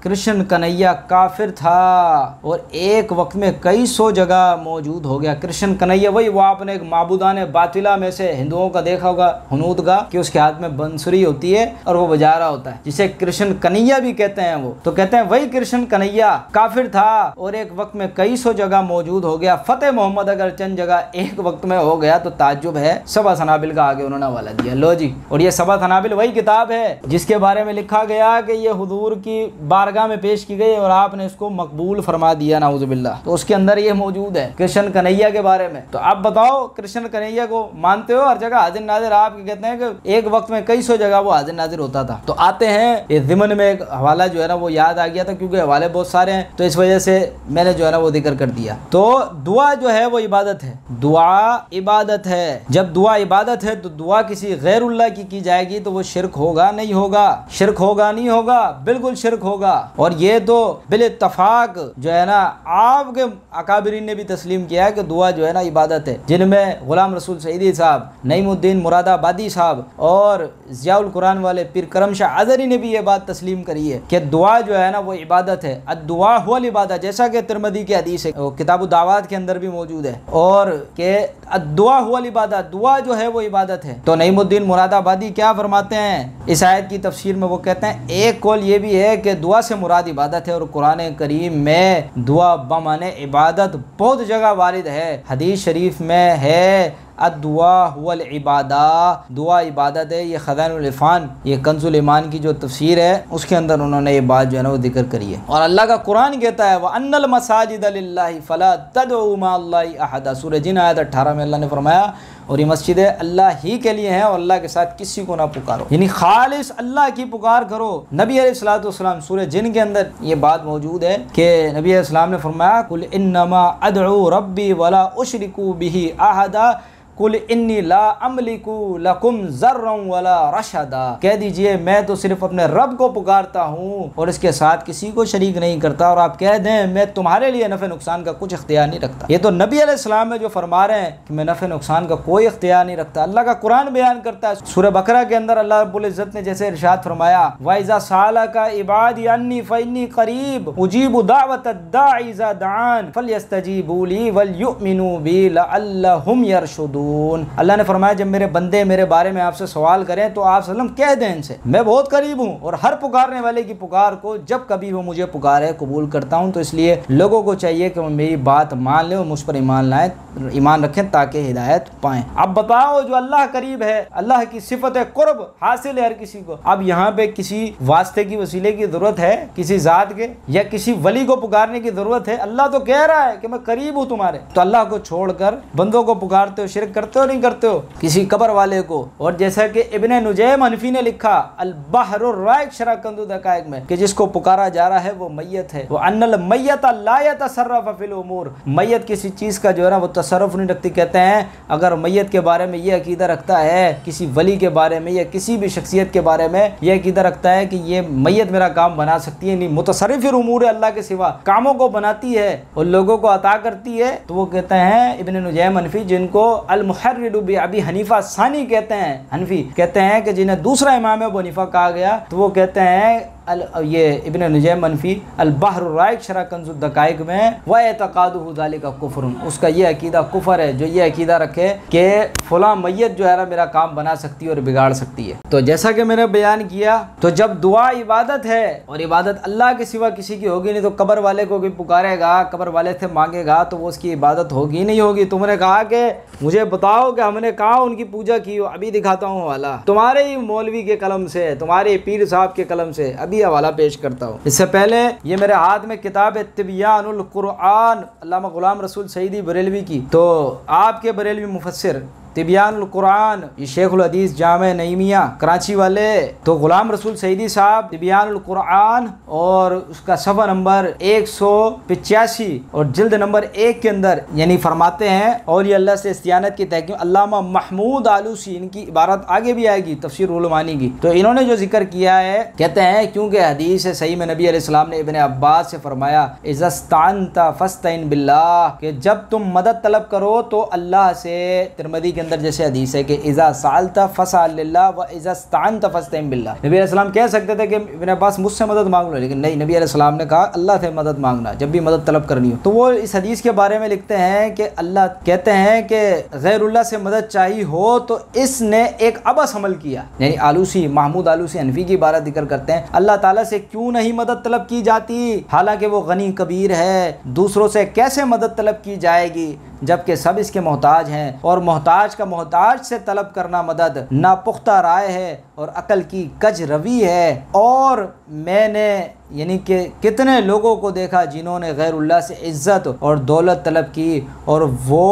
कृष्ण कन्हैया काफिर था और एक वक्त में कई सौ जगह मौजूद हो गया। कृष्ण कन्हैया वही आपने एक माबूदान बातिला में से हिंदुओं का देखा होगा हुनूद का, कि उसके हाथ में बंसुरी होती है और वो बजा रहा होता है, जिसे कृष्ण कन्हैया भी कहते हैं। वो तो कहते हैं वही कृष्ण कन्हैया काफिर था और एक वक्त में कई सौ जगह मौजूद हो गया। फतेह मोहम्मद अगर चंद जगह एक वक्त में हो गया तो ताज्जुब है। सबा सनाबिल का आगे उन्होंने हवाला दिया। लो जी, और ये सबा सनाबिल वही किताब है जिसके बारे में लिखा गया कि ये हुजूर की बारगाह में पेश की गई और आपने इसको मकबूल फरमा दिया, नाउजुबिल्लाह। तो उसके अंदर ये मौजूद है कृष्ण कन्हैया के बारे में। तो अब बताओ, कृष्ण कन्हैया को मानते हो? हर जगह हाजिर नाजिर आप कहते हैं कि एक वक्त में कई सौ जगह वो हाजिर नाजिर होता था। तो आते हैं ये ज़िमन में एक हवाला जो है ना वो याद आ गया था, क्योंकि हवाले बहुत सारे हैं तो इस वजह से मैंने जो है ना वो जिक्र कर दिया। तो दुआ जो है वो इबादत है, दुआ इबादत है। जब दुआ इबादत है तो दुआ किसी गैरुल्लाह की जाएगी तो वो शिरक होगा नहीं होगा? शिरक होगा नहीं होगा? बिल्कुल शिरक होगा। और ये तो बिल इत्तफाक जो है ना आपके अकाबरीन ने भी तस्लीम किया है कि दुआ जो है ना इबादत है, जिनमें गुलाम रसूल सईदी साहब, नईमुद्दीन मुरादाबादी साहब और ज़ियाउल कुरान वाले पीर करम शाह आज़री ने भी ये बात तस्लीम करी है कि दुआ जो है ना वो इबादत है। अद्दुआ हुवल इबादत, जैसा कि तिरमिज़ी की हदीस है, किताब दावात के अंदर भी मौजूद है, और कि अद्दुआ हुवल इबादत, दुआ जो है वो इबादत है। तो नईमुद्दीन मुरादाबादी क्या फरमाते हैं इस आयत की तफसीर में? वो कहते हैं एक कौल ये भी है कि दुआ से मुराद इबादत है, और कुरान करीम में दुआ बमाने इबादत बहुत जगह वारिद है। हदीस शरीफ में है अद्दुआ हुवल इबादा, दुआ इबादत है। ये खज़ाइनुल इरफान, ये कंजुल ईमान की जो तफसीर है उसके अंदर उन्होंने ये बात जो है ना वो जिक्र करी है। और अल्लाह का कुरान कहता है व अन्नल मसाजिद लिल्लाहि फला तदउ मअल्लाहि अहदा, सूरह जिन आयत 18 में अल्लाह ने फरमाया और ये मस्जिद अल्लाह ही के लिए हैं और अल्लाह के साथ किसी को ना पुकारो, यानी खालिस अल्लाह की पुकार करो। नबी अलैहिस्सलातु वस्सलाम सूरह जिन के अंदर ये बात मौजूद है कि नबी अलैहिस्सलाम ने फरमाया कुल इन्नमा अदउ रब्बी वला उशरिकू बिही अहदा कुल इन्नी ला अमलिकु लकुम ज़र्रन वला रशदा, कह दीजिए मैं तो सिर्फ अपने रब को पुकारता हूँ और इसके साथ किसी को शरीक नहीं करता, और आप कह दें मैं तुम्हारे लिए नफ़े नुकसान का कुछ इख्तियार नहीं रखता। ये तो नबी अलैहिस्सलाम में जो फरमा रहे हैं कि मैं नफ़े नुकसान का कोई इख्तियार नहीं रखता, अल्लाह का कुरान बयान करता है। सूरह बकरा के अंदर अल्लाह रब्बुल इज़्ज़त ने जैसे इरशाद फरमाया वाइज़ा सालका इबादी अन्नी फ़इन्नी क़रीब उजीबु दावतद दाई इज़ा दआन फलयस्तजीबू ली वलयुमिनू बी लअल्लहुम यरशुदून। अल्लाह ने फरमाया जब मेरे बंदे मेरे बारे में आपसे सवाल करें तो आप सल्लम कह दें इनसे मैं बहुत करीब हूँ और हर पुकारने वाले की पुकार को जब कभी वो मुझे पुकारे कबूल करता हूँ। तो इसलिए लोगों को चाहिए कि मेरी बात मान लें और मुझ पर ईमान लाएं, ईमान रखें ताकि हिदायत पाएं। अब बताओ जो अल्लाह करीब है, अल्लाह की सिफत कुर्ब हासिल है हर किसी को। अब यहाँ पे किसी वास्ते की वसीले की जरूरत है, किसी जात के या किसी वली को पुकारने की जरूरत है? अल्लाह तो कह रहा है कि मैं करीब हूँ तुम्हारे। तो अल्लाह को छोड़कर बंदों को पुकारते हो, शिरक करते हो नहीं करते हो, किसी कब्र वाले को। और जैसा कि इब्ने नुजैम हनफी ने लिखा अल बहरुर राइक शरह कंदु दकाइक में कि जिसको पुकारा जा रहा है वो मैयत है। वो अन्नल मैयत ला यतसर्रफ फिल उमूर, मैयत किसी चीज का जो है ना वो तसर्रुफ नहीं रखती। कहते हैं अगर मैयत के बारे में ये अकीदा रखता है, किसी वली के बारे में या किसी भी शख्सियत के बारे में ये अकीदा रखता है कि ये मैयत मेरा काम बना सकती है, नहीं मुतसर्रिफ उमूर अल्लाह के सिवा कामों को बनाती है और लोगों को अता करती है, तो वो कहते हैं इब्ने नुजैम हनफी जिनको अल मुहर्रिर बि अबी हनीफा सानी कहते हैं, हनफी कहते हैं कि जिन्हें दूसरा इमाम अबू हनीफा कहा गया, तो वो कहते हैं ये इब्ने नुजैम हनफी अल बहरुर राइक शरह कंज़ुद दकाइक में व एतक़ादुहु ज़ालिका कुफ्रुन, उसका ये अकीदा कुफर है जो ये अकीदा रखे कि फलां मैयत जो है ना मेरा काम बना सकती है और बिगाड़ सकती है। तो जैसा कि मैंने बयान किया, तो जब दुआ इबादत है और इबादत अल्लाह के सिवा किसी की होगी नहीं, तो कब्र वाले को भी पुकारेगा, कब्र वाले से मांगेगा तो वो उसकी इबादत होगी नहीं होगी। तुमने कहा कि मुझे बताओ कि हमने कहा उनकी पूजा की हो, अभी दिखाता हूँ वाला तुम्हारे ही मौलवी के कलम से, तुम्हारे पीर साहब के कलम से, अभी ही हवाला पेश करता हूँ। इससे पहले ये मेरे हाथ में किताब है तिबियानुल कुरान, अल्लामा गुलाम रसूल सईदी बरेलवी की। तो आपके बरेलवी मुफस्सिर तिबियानुल कुरान, ये शेखुल हदीस जामे नईमिया कराची वाले, तो गुलाम रसूल सईदी साहब तिबियानुल कुरान और उसका सफ़ा नंबर 185 और जिल्द नंबर 1 के अंदर यानी फरमाते हैं, और ये अल्लाह से इस्तियानत की तहकीम अल्लामा महमूद आलूसी, इनकी इबारत आगे भी आएगी तफसीर रुहुल मानी की। तो इन्होंने जो जिक्र किया है, कहते हैं क्योंकि हदीस है सही में नबी अलैहिस्सलाम ने इब्ने अब्बास से फरमाया इज़स्तानता फस्तईन बिल्लाह, कि जब तुम मदद तलब करो तो अल्लाह से। तिरमिज़ी के अंदर जैसे हदीस है कि इज़ा सालता फसअलिल्लाह व इज़ा इस्तानता फस्तईन बिल्लाह। नबी अलैहिस्सलाम कह सकते थे कि इब्ने अब्बास मुझसे मदद मांग लो, लेकिन नहीं, नबी अलैहिस्सलाम ने कहा अल्लाह से मदद मांगना जब भी मदद तलब करनी हो। तो वो इस हदीस के बारे में लिखते हैं कि अल्लाह कहते हैं कि गैरुल्लाह से मदद चाहिए हो तो इसने एक अबस अमल किया, यानी आलूसी महमूद आलूसी हनफी की इबारत जिक्र करते हैं अल्लाह ताला से क्यों नहीं मदद तलब की जाती, हालांकि वो गनी कबीर है, दूसरों से कैसे मदद तलब की जाएगी जबकि सब इसके मोहताज हैं, और मोहताज का मोहताज से तलब करना मदद नापुख्ता राय है और अकल की कज रवी है। और मैंने यानी कि कितने लोगों को देखा जिन्होंने गैरुल्लाह से इज़्ज़त और दौलत तलब की और वो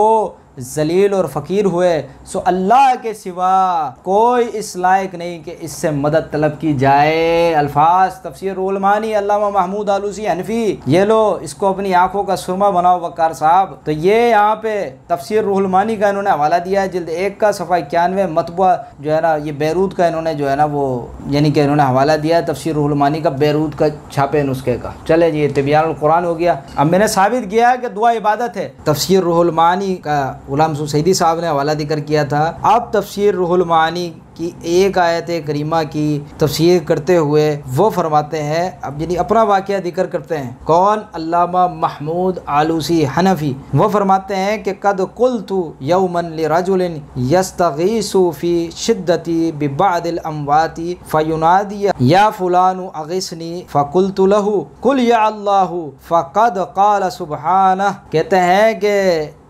जलील और फ़कीर हुए, सो अल्लाह के सिवा कोई इस लायक नहीं कि इससे मदद तलब की जाए। अल्फाज तफसीर रुहुल मानी अल्लामा महमूद आलूसी हनफी, ये लो इसको अपनी आंखों का सुरमा बनाओ वक़ार साहब। तो ये यहाँ पे तफसीर रुहुल मानी का इन्होंने हवाला दिया है, जिल्द 1 का सफ़ा 91, मतबुआ जो है ना ये बैरूत का इन्होंने जो है ना वो यानी कि इन्होंने हवाला दिया है तफसीर रुहुल मानी का, बैरूत का छापे नुस्खे का। चले जी, तिबियानुल कुरान हो गया। अब मैंने साबित किया है कि दुआ इबादत है। तफसीर रुहुल मानी का गुलाम रसूल सईदी साहब ने हवाला जिक्र किया था। अब तफसीर रुहुल मानी की एक आयत करीमा की तफसीर करते हुए वो फरमाते हैं, अब यानी अपना वाक़या जिक्र करते हैं, कौन? अल्लामा महमूद आलूसी हनफी। वो फरमाते हैं कि कद कुल्तु यौमन लिरजुलिन यस्तगीसु फी शिद्दती बिबादिल अमवाती फयुनादी या फुलानु अगिसनी फकुल्तु लहु कुल या अल्लाहु फ़क़द क़ाल सुब्हानह। कहते हैं कि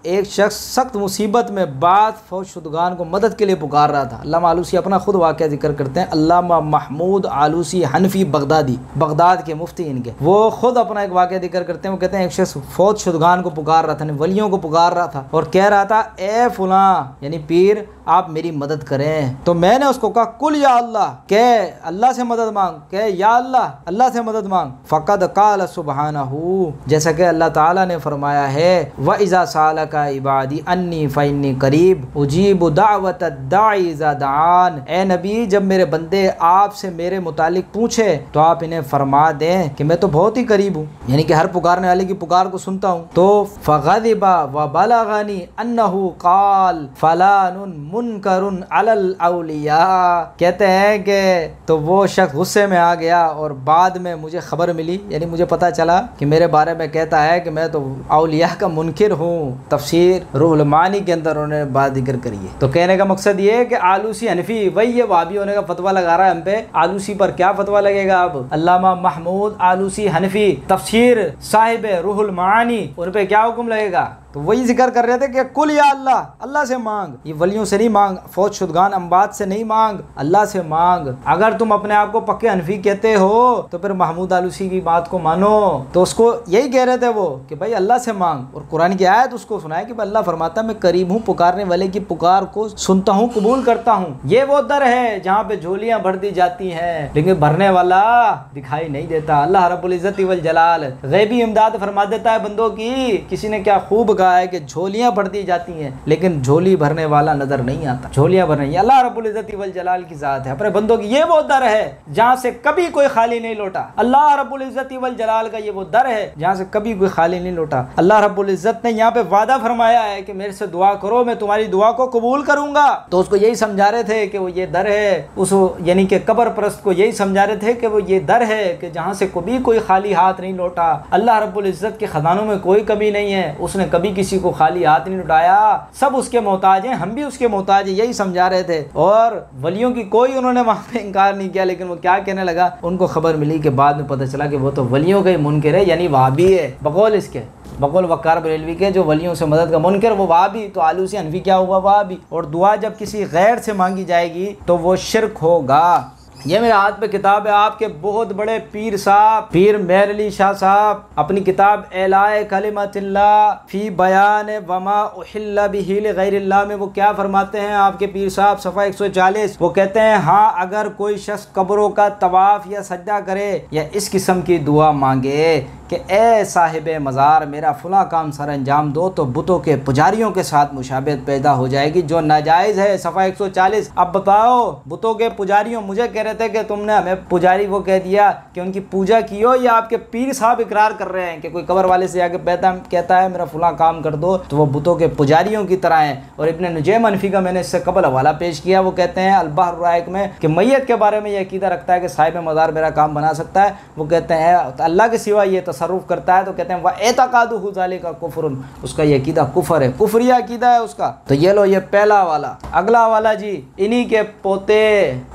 एक शख्स सख्त मुसीबत में बाद फौजशुदगान को मदद के लिए पुकार रहा था। अल्लामा आलूसी अपना खुद वाक़या जिक्र करते हैं, अल्लामा महमूद आलूसी हनफी बगदादी, बगदाद के मुफ्ती इनके, वो खुद अपना एक वाक़या जिक्र करते हैं। वो कहते हैं एक शख्स फौजशुदगान को पुकार रहा था, वलियों को पुकार रहा था और कह रहा था ए फुलां यानी पीर आप मेरी मदद करें। तो मैंने उसको कहा कुल या अल्लाह, के अल्लाह से मदद मांग, के या अल्लाह अल्लाह से मदद मांग। फ़क़द क़ाल सुब्हानहू, जैसा कि अल्लाह ताला ने फरमाया है व इज़ा सालका इबादी अन्नी फ़इन्नी करीब उजीबु दावत दाई इज़ा दान। ए नबी, जब मेरे बंदे आपसे मेरे मुतालिक पूछे तो आप इन्हें फरमा दें कि मैं तो बहुत ही करीब हूँ, यानी कि हर पुकारने वाले की पुकार को सुनता हूँ। तो फ़ग़ज़िबा व बलगनी अन्नहु क़ाल फ़लानुन मुनकरुन अलल औलिया। कहते हैं कि तो वो शख्स गुस्से में आ गया और बाद में मुझे खबर मिली, यानी मुझे पता चला कि मेरे बारे में कहता है कि मैं तो औलिया का मुनकिर हूँ। तफसीर रुहुल मानी के अंदर उन्होंने बात जिक्र करी है। तो कहने का मकसद ये है कि आलूसी हनफी वही ये वाबी होने का फतवा लगा रहा है हम पे। आलूसी पर क्या फतवा लगेगा? अब अल्लामा महमूद आलूसी हनफी तफसीर साहिब रुहुल मानी, उन पे क्या हुक्म लगेगा? तो वही जिक्र कर रहे थे कि कुल या अल्लाह, अल्लाह से मांग, ये वलियों से नहीं मांग, फौज शुदगान अम्बाद से नहीं मांग, अल्लाह से मांग। अगर तुम अपने आप को पक्के हनफी कहते हो तो फिर महमूद आलूसी की बात को मानो। तो उसको यही कह रहे थे वो कि भाई अल्लाह से मांग, और कुरान की आयत उसको सुनाए कि अल्लाह फरमाता मैं करीब हूँ, पुकारने वाले की पुकार को सुनता हूँ, कबूल करता हूँ। ये वो दर है जहाँ पे झोलियाँ भर दी जाती हैं लेकिन भरने वाला दिखाई नहीं देता। अल्लाह रब्बुल इज्जत वल जलाल गैबी इमदाद फरमा देता है बंदों की। किसी ने क्या खूब कहा है कि झोलियां भर दी जाती हैं लेकिन झोली भरने वाला नजर नहीं आता। झोलियां भर रही है, अल्लाह रब्बुल इज्जत वल जलाल की जात है अपने बंदों की। ये वो दर है जहाँ से कभी कोई खाली नहीं लौटा। अल्लाह रब्बुल इज्जत वल जलाल का ये वो दर है जहाँ से कभी कोई खाली नहीं लौटा। अल्लाह रब्बुल इज्जत ने यहाँ पे वादा फरमाया है कि मेरे से दुआ करो, मैं तुम्हारी दुआ को कबूल करूंगा। तो उसको यही समझा रहे थे कि वो ये दर है, उस यानी कि कब्र परस्त को यही समझा रहे थे कि वो ये दर है कि जहाँ से कभी कोई खाली हाथ नहीं लौटा। अल्लाह रब्बुल इज्जत के खजानों में कोई कमी नहीं है, उसने कभी किसी को खाली हाथ नहीं उठाया, सब उसके मोहताज हैं, हम भी उसके मोहताज हैं, यही समझा रहे थे। और वलियों की कोई उन्होंने वहां पे इनकार नहीं किया, लेकिन वो क्या कहने लगा, उनको खबर मिली कि बाद में पता चला कि वो तो वलियों का ही मुनकिर है, यानी वहाबी है। बकौल इसके, बकौल वक़ार बरेलवी के जो वलियों से मदद का मुनकिर वो वहाबी, तो आलूसी हनफी क्या हुआ? वहाबी। और दुआ जब किसी गैर से मांगी जाएगी तो वो शिरक होगा। ये मेरे हाथ पे किताब है, आपके बहुत बड़े पीर साहब पीर मेहर अली शाह साहब अपनी किताब एलाए कलिमतिल्लाह फी बयान वमा उहिल्ला बिही लिगैरिल्लाह में वो क्या फरमाते हैं आपके पीर साहब, सफ़ा 140, वो कहते हैं हाँ अगर कोई शख्स कब्रों का तवाफ या सज्जा करे या इस किस्म की दुआ मांगे कि ए साहिब मज़ार मेरा फ़ुला काम सर अंजाम दो, तो बुतों के पुजारियों के साथ मुशाबहत पैदा हो जाएगी जो नाजायज़ है। सफ़ा 140। अब बताओ बुतों के पुजारियों, मुझे कह रहे थे कि तुमने हमें पुजारी वो कह दिया कि उनकी पूजा की हो, या आपके पीर साहब इकरार कर रहे हैं कि कोई कब्र वाले से आके कहता है मेरा फ़ुला काम कर दो तो वो बुतों के पुजारियों की तरह है। और इब्न नुजैम हनफी का मैंने इससे कबल हवाला पेश किया, वो कहते हैं अल-बहर राइक में कि मैयत के बारे में यह अकीदा रखता है कि साहिब मज़ार मेरा काम बना सकता है। वो कहते हैं अल्लाह के सिवा ये तसर्रुफ़ करता है, तो कहते हैं वह एतकादुहु ज़ालिका कुफ्रुन, उसका ये अकीदा कुफर है, कुफरिया अकीदा है उसका। तो ये लो ये पहला वाला। अगला वाला जी, इन्हीं के पोते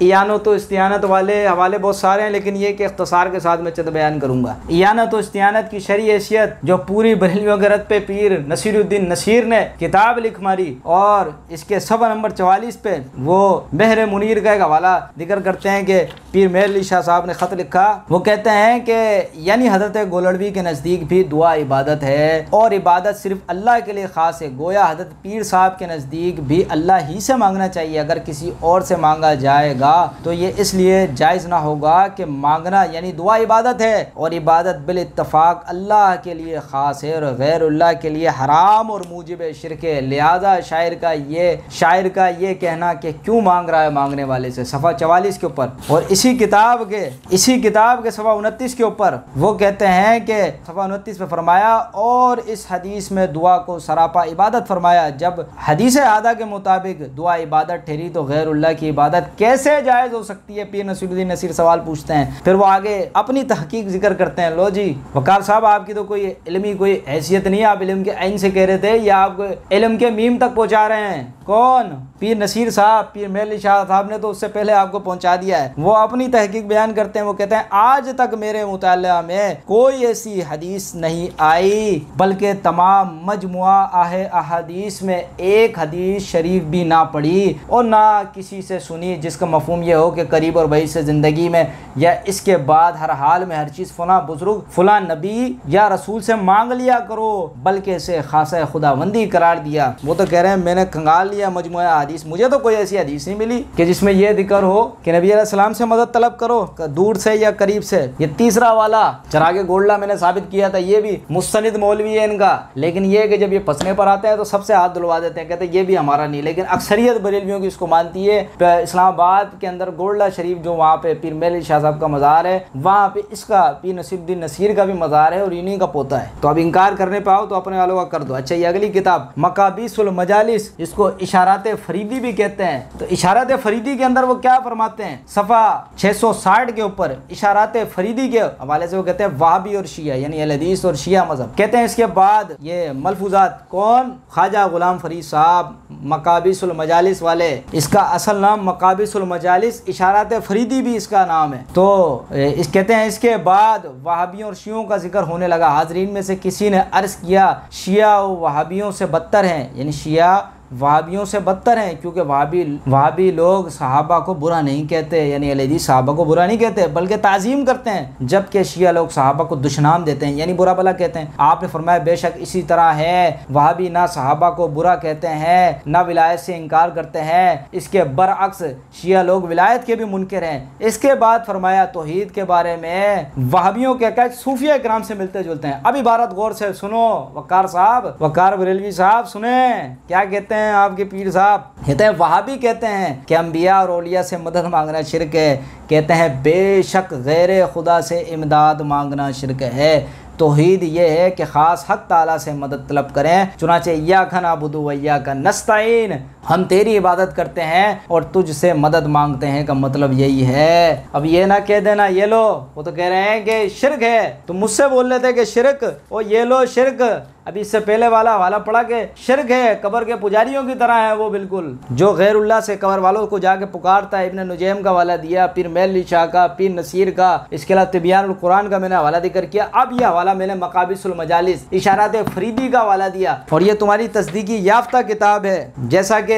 इयानत व इस्तियानत वाले हवाले बहुत सारे हैं, लेकिन ये कि इख्तिसार के साथ मैं चंद बयान करूँगा। इयानत व इस्तियानत की शरई हैसियत जो पूरी बरेलवियों के रद पे पीर नसीरुद्दीन नसीर ने किताब लिख मारी, और इसके सफ़ा नंबर 44 पे वो महर मुनीर का एक हवाला जिक्र करते हैं कि पीर मेहर अली शाह साहब ने ख़त लिखा। वो कहते हैं कि यानी हज़रत गोलड़वी के नज़दीक भी दुआ इबादत है, और इबादत सिर्फ अल्लाह के लिए ख़ास है। गोया हज़रत पीर साहब के नज़दीक भी अल्लाह ही से मांगना चाहिए, अगर किसी और से मांगा जाएगा तो ये इसलिए जायज़ ना होगा कि मांगना यानी दुआ इबादत है, और इबादत बिल इत्तफ़ाक़ अल्लाह के लिए ख़ास है और गैरुल्लाह के लिए हराम और मूजिब शिरक है। लिहाजा शायर का ये कहना कि क्यों मांग रहा है मांगने वाले से, सफ़ा 44 के ऊपर। और इसी किताब के सफ़ा 29 के ऊपर वो कहते हैं कि सफ़ा 29 में फरमाया, और इस हदीस में दुआ को सरापा इबादत फरमाया। जब हदीस आदा के मुताबिक दुआ इबादत ठहरी तो गैरुल्लाह की इबादत कैसे जायज़ हो सकती है? पीर नसीरुद्दीन नसीर सवाल पूछते हैं। फिर वो आगे अपनी तहकीक जिक्र करते हैं। लो जी वकार साहब, आपकी तो कोई इल्मी कोई हैसियत नहीं है, आप इल्म के ऐन से कह रहे थे, या आप इल्म के मीम तक पहुँचा रहे हैं। कौन? पीर नसीर साहब, पीर मेहर अली शाह साहब ने तो उससे पहले आपको पहुंचा दिया है। वो अपनी तहकीक बयान करते हैं। वो कहते हैं आज तक मेरे मुताला में कोई ऐसी हदीस नहीं आई, बल्कि तमाम मजमुआ अहादीस में एक हदीस शरीफ भी ना पढ़ी और ना किसी से सुनी जिसका मफहूम यह हो कि करीब और बईद से ज़िंदगी में या इसके बाद हर हाल में हर चीज़ फला बुजुर्ग फला नबी या रसूल से मांग लिया करो, बल्कि इसे खासा खुदाबंदी करार दिया। वो तो कह रहे हैं मैंने कंगाल लिया मजमुआ हदीस, मुझे तो कोई ऐसी हदीस नहीं मिली कि जिसमें यह जिक्र हो कि नबी अलैहिस्सलाम से मदद तलब करो, दूर से या करीब से। ये तीसरा वाला चरागे गोल्डा मैंने साबित किया था, ये भी मुस्तनिद मौलवी है इनका, लेकिन ये कि जब ये फंसने पर आते हैं तो सबसे हाथ धुलवा देते हैं, कहते हैं ये भी हमारा नहीं। लेकिन अक्सरियत बरेलवियों की इसको मानती है। इस्लामाबाद के अंदर गोल्डा शरीफ जो वहाँ पे पीर मेहर अली शाह साहब का मज़ार है, वहाँ पे इसका पीर नसीरुद्दीन नसीर का भी मज़ार है और इन्हीं का पोता है। तो अब इनकार करने पे आओ तो अपने वालों का कर दो। अच्छा, ये अगली किताब मकाबीसुल मजालिस, इसको इशारात फरीदी भी कहते हैं। तो इशारात फरीदी के अंदर वो क्या फरमाते हैं, सफ़ा 660 के ऊपर इशारात फरीदी के हवाले से वो कहते हैं वहाबी और शिया यानी अहले हदीस और शिया मज़हब। कहते हैं इसके बाद ये मलफूजात कौन, ख्वाजा गुलाम फरीद साहब मकाबीसुल मजालिस वाले, इसका असल नाम मकाबीसुल मजालिस, इशारात फरीदी भी इसका नाम है। तो इस कहते हैं इसके बाद वहाबियों और शियों का जिक्र होने लगा। हाजरीन में से किसी ने अर्ज़ किया शिया वहाबियों से बदतर हैं, यानी शिया वहाबियों से बदतर हैं, क्योंकि वहाबी लोग सहाबा को बुरा नहीं कहते, यानी अहले हदीस सहाबा को बुरा नहीं कहते बल्कि ताज़ीम करते हैं, जबकि शिया लोग सहाबा को दुश्मनाम देते हैं यानी बुरा भला कहते हैं। आपने फरमाया बेशक इसी तरह है, वहाबी ना सहाबा को बुरा कहते हैं ना विलायत से इनकार करते हैं, इसके बरअक्स शिया लोग विलायत के भी मुनकर हैं। इसके बाद फरमाया तौहीद के बारे में वहाबियों के अकायद सूफिया इकराम से मिलते जुलते हैं। अब इबारत गौर से सुनो, वकार साहब, वकार बरेलवी साहब सुने क्या कहते हैं आपके पीर साहब। कहते हैं वहाबी कहते हैं कि अंबिया और औलिया से मदद मांगना शिरक है। कहते हैं बेशक गैर खुदा से इमदाद मांगना शिरक है। तौहीद ये है कि ख़ास हक़ ताला से मदद तलब करें। चुनाचे इय्याका नअबुदु व इय्याका नस्तईन, हम तेरी इबादत करते हैं और तुझसे मदद मांगते हैं का मतलब यही है। अब ये ना कह देना ये लो, वो तो कह रहे हैं कि शिरक है, तुम मुझसे बोल रहे थे कि शिरक, ओ ये लो शिरक। अभी इससे पहले वाला पढ़ा के शिरक है, कब्र के पुजारियों की तरह है वो, बिल्कुल जो गैरुल्लाह से कब्र वालों को जाके पुकारता है। इब्न नुजैम का वाला दिया, पीर मेहर अली शाह का, पीर नसीर का, इसके अलावा तिबियानुल कुरान का मैंने हवाला जिक्र किया। अब यह हवाला मैंने मकाबिसुल मजालिस इशारात फरीदी का हवाला दिया, और ये तुम्हारी तस्दीकी याफ्ता किताब है। जैसा कि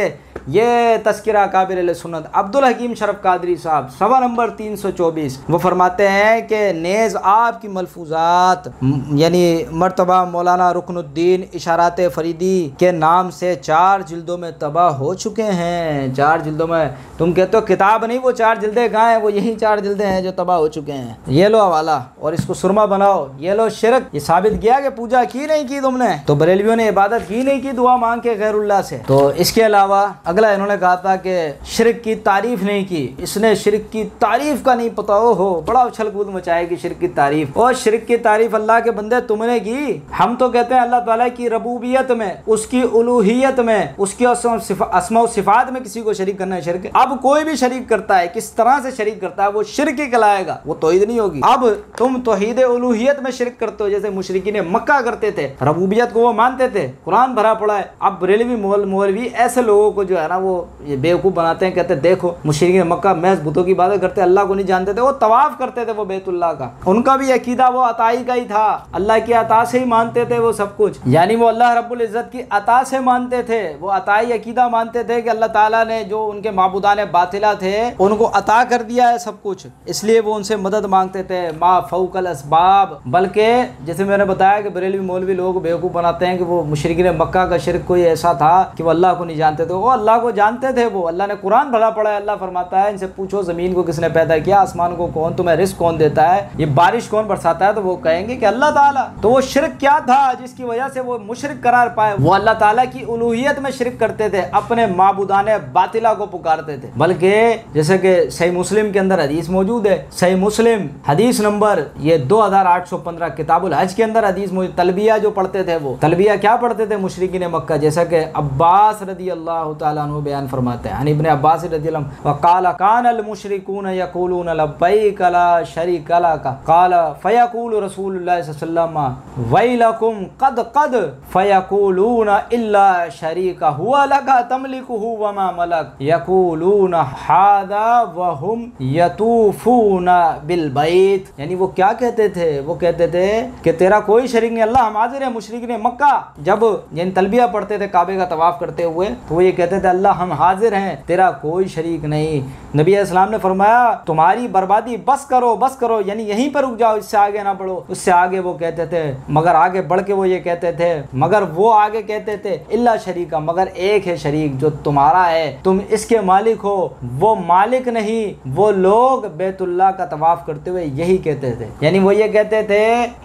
ये तस्किरा काबिर अहले सुन्नत अब्दुल हकीम शरफ कादरी साहब, सवा नंबर 324। वो फरमाते हैं कि नेज़ आपकी मलफूजात यानी मर्तबा मौलाना रुकनुद्दीन इशारात फरीदी के नाम से 4 जिल्दों में तबाह हो चुके हैं। 4 जिल्दों में, तुम कहते हो किताब नहीं, वो 4 जिल्दें कहाँ हैं? वो यही 4 जिल्दें हैं जो तबाह हो चुके हैं। ये लो हवाला और इसको सुरमा बनाओ। ये लो शिरक, ये साबित किया कि पूजा की नहीं की तुमने, तो बरेलवियों ने इबादत की नहीं की दुआ मांग के गैरुल्लाह से। तो इसके अलावा अगला इन्होंने कहा था कि शिरक की तारीफ नहीं की, इसने शिरक की तारीफ का नहीं पता। हो बड़ा उछल कूद मचाएगी शिरक की तारीफ। और शिरक की तारीफ अल्लाह के बंदे तुमने की। हम तो कहते हैं अल्लाह ताला की रबूबियत में, उसकी उलूहियत में, उसकी अस्मा सिफात में किसी को शरीक करना है शिरक। अब कोई भी शरीक करता है, किस तरह से शरीक करता है, वो शिरक ही कहलाएगा, वो तौहीद नहीं होगी। अब तुम तौहीद उलूहियत में शिरक करते हो, जैसे मुशरिकीन मक्का करते थे, रबूबियत को वो मानते थे, कुरान भरा पड़ा है। अब बरेलवी मौलवी ऐसे लोगों को जो है ना वो ये बेवकूफ बनाते हैं, कहते हैं देखो मुशरिकीन मक्का महज बुतों की इबादत करते, अल्लाह को नहीं जानते थे, वो तवाफ करते थे वो बैतुल्लाह का। उनका भी अकीदा वो अताई का ही था, अल्लाह की अता से ही मानते थे वो सब कुछ, यानी वो अल्लाह रब्बुल इज्जत की अता से मानते थे। वो अताई अकीदा मानते थे कि अल्लाह ताला ने जो उनके माबूदान बातिला थे उनको अता कर दिया है सब कुछ, इसलिए वो उनसे मदद मांगते थे मा फौकल असबाब। बल्कि जैसे मैंने बताया कि बरेलवी मौलवी लोग बेवकूफ़ बनाते हैं कि वो मुशरिकीन मक्का का शिरक कोई ऐसा था कि वो अल्लाह को नहीं जानते थे। वो अल्लाह को जानते थे, वो अल्लाह ने कुरान भरा पड़ा है। अल्लाह फरमाता है इनसे पूछो ज़मीन को किसने पैदा किया, आसमान को कौन, तुम्हें रिस्क कौन देता है, ये बारिश कौन बरसाता है, तो वो कहेंगे कि अल्लाह ताला। तो वो शिरक क्या था जिसकी वजह से वो मुशरिक करार पाए? वो अल्लाह ताला की उलूहियत में शिरक करते थे, अपने माबूदान बातिला को पुकारते थे। बल्कि जैसे कि सही मुस्लिम के अंदर हदीस मौजूद है, सही मुस्लिम हदीस नंबर ये 2815 किताबुल हज के अंदर हदीस मौजूद। तलबिया जो पढ़ते थे, वो तलबिया क्या पढ़ते थे मुशरिकीन मक्का, जैसा कि अब्बास रदी अल्लाह तआला अन्हु बयान फरमाते हैं, इब्न अब्बास रदी अल्लाह वकाल कानल मुशरिकून यकूलून लब्बैक ला शरीक लक काल फयकूल रसूलुल्लाह सल्लल्लाहु अलैहि वसल्लम वैलकुम कद कद फयकूलून इल्ला शरीका हुवा लका तमलिकुहु वमा मलक यकूलून हादा वहुम यतूफून बिल बैत। यानी वो क्या कहते थे? वो कहते थे कि तेरा कोई शरीक नहीं, अल्लाह हम हाजिर है। मुशरिकीन मक्का जब यानी तलबिया पढ़ते थे काबे का तवाफ करते हुए, तो वो ये कहते थे अल्लाह हम हाजिर हैं, तेरा कोई शरीक नहीं। नबी अस्सलाम ने फरमाया तुम्हारी बर्बादी बस करो, बस करो, यानी यहीं पर रुक जाओ, इससे आगे ना बढ़ो। उससे आगे वो कहते थे, मगर आगे बढ़ के वो ये कहते थे, मगर वो आगे कहते थे इल्ला शरीका, मगर एक है शरीक जो तुम्हारा है, तुम इसके मालिक हो, वो मालिक नहीं। वो लोग बैतुल्लाह का तवाफ करते हुए यही कहते थे, यानी वो ये कहते थे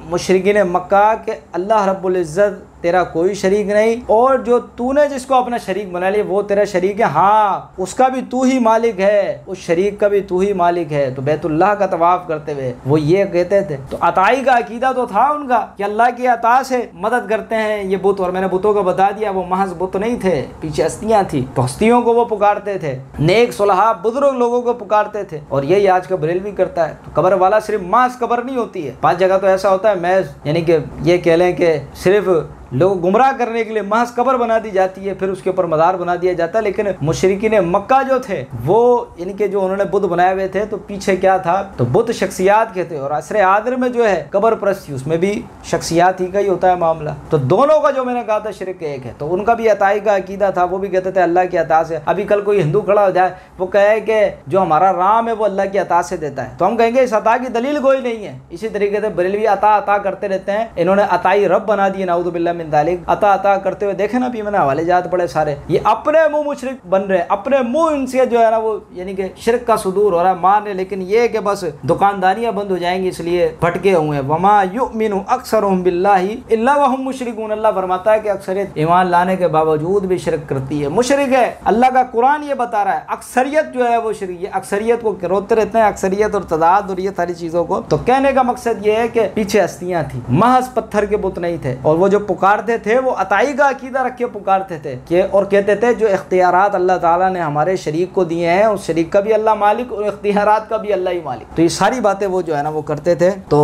मुशरिकीन मक्का के अल्लाह रब्बुल इज्जत तेरा कोई शरीक नहीं, और जो तूने जिसको अपना शरीक बना लिया वो तेरा शरीक है, हाँ उसका भी तू ही मालिक है, उस शरीक का भी तू ही मालिक है। तो बैतुल्लाह का तवाफ करते हुए वो ये कहते थे। तो अताई का अकीदा तो था उनका कि अल्लाह की अता से मदद करते हैं ये बुत, और मैंने बुतों को बता दिया वो महज बुत नहीं थे, पीछे हस्तियां थी, तो हस्तियों को वो पुकारते थे, नेक सुलहा बुजुर्ग लोगों को पुकारते थे। और यही आज का बरेलवी करता है। तो कब्र वाला सिर्फ मास कब्र नहीं होती है, 5 जगह तो ऐसा होता है, मैं यानी कि ये कह लें कि सिर्फ लोग गुमराह करने के लिए महज कब्र बना दी जाती है, फिर उसके ऊपर मज़ार बना दिया जाता है। लेकिन मुशरिकीन मक्का जो थे वो इनके जो उन्होंने बुत बनाए हुए थे, तो पीछे क्या था, तो बुत शख्सियात के थे, और असरे आदर में जो है कब्र परस्ती उसमें भी शख्सियात ही का ही होता है मामला। तो दोनों का जो मैंने कहा था शिरक एक है। तो उनका भी अताई का अकीदा था, वो भी कहते थे अल्लाह की अता से। अभी कल कोई हिंदू खड़ा हो जाए वो कहे कि जो हमारा राम है वो अल्लाह की अता से देता है, तो हम कहेंगे इस अता की दलील कोई नहीं है। इसी तरीके से बरेलवी अता अता करते रहते हैं, इन्होंने अताई रब बना दिए, नाउज़ु बिल्लाह मिन ज़ालिक। अता अता करते हुए देखे ना, भी मैंने हवाले जात बड़े सारे, ये अपने मुंह मुशरिक बन रहे, अपने मुंह इनसे जो है ना वो यानी कि शिरक का सुदूर हो रहा है, मान रहे, लेकिन ये कि बस दुकानदारियां बंद हो जाएंगी इसलिए भटके हुए हैं। वमा युमिनु अक्सरुहुम बिल्लाहि इल्ला वहुम मुशरिकून। अल्लाह फरमाता है कि अक्सरियत ईमान लाने के बावजूद भी शिरक करती है, मुशरिक है। अल्लाह का कुरान ये बता रहा है अक्सरियत जो है वो शिरक। ये अक्सरियत को रोकते रहते हैं, अक्सरियत और तदाद और ये सारी चीजों को। तो कहने का मकसद ये है कि पीछे हस्तियां थी, महज पत्थर के बुत नहीं थे, और वो जो पुकारते थे वो अताई का अकीदा रख के पुकारते थे कि, और कहते थे जो इख्तियारात अल्लाह ताला ने हमारे शरीक को दिए हैं उस शरीक का भी अल्लाह मालिक और इख्तियारात का भी अल्लाह ही मालिक। तो ये सारी बातें वो जो है ना वो करते थे। तो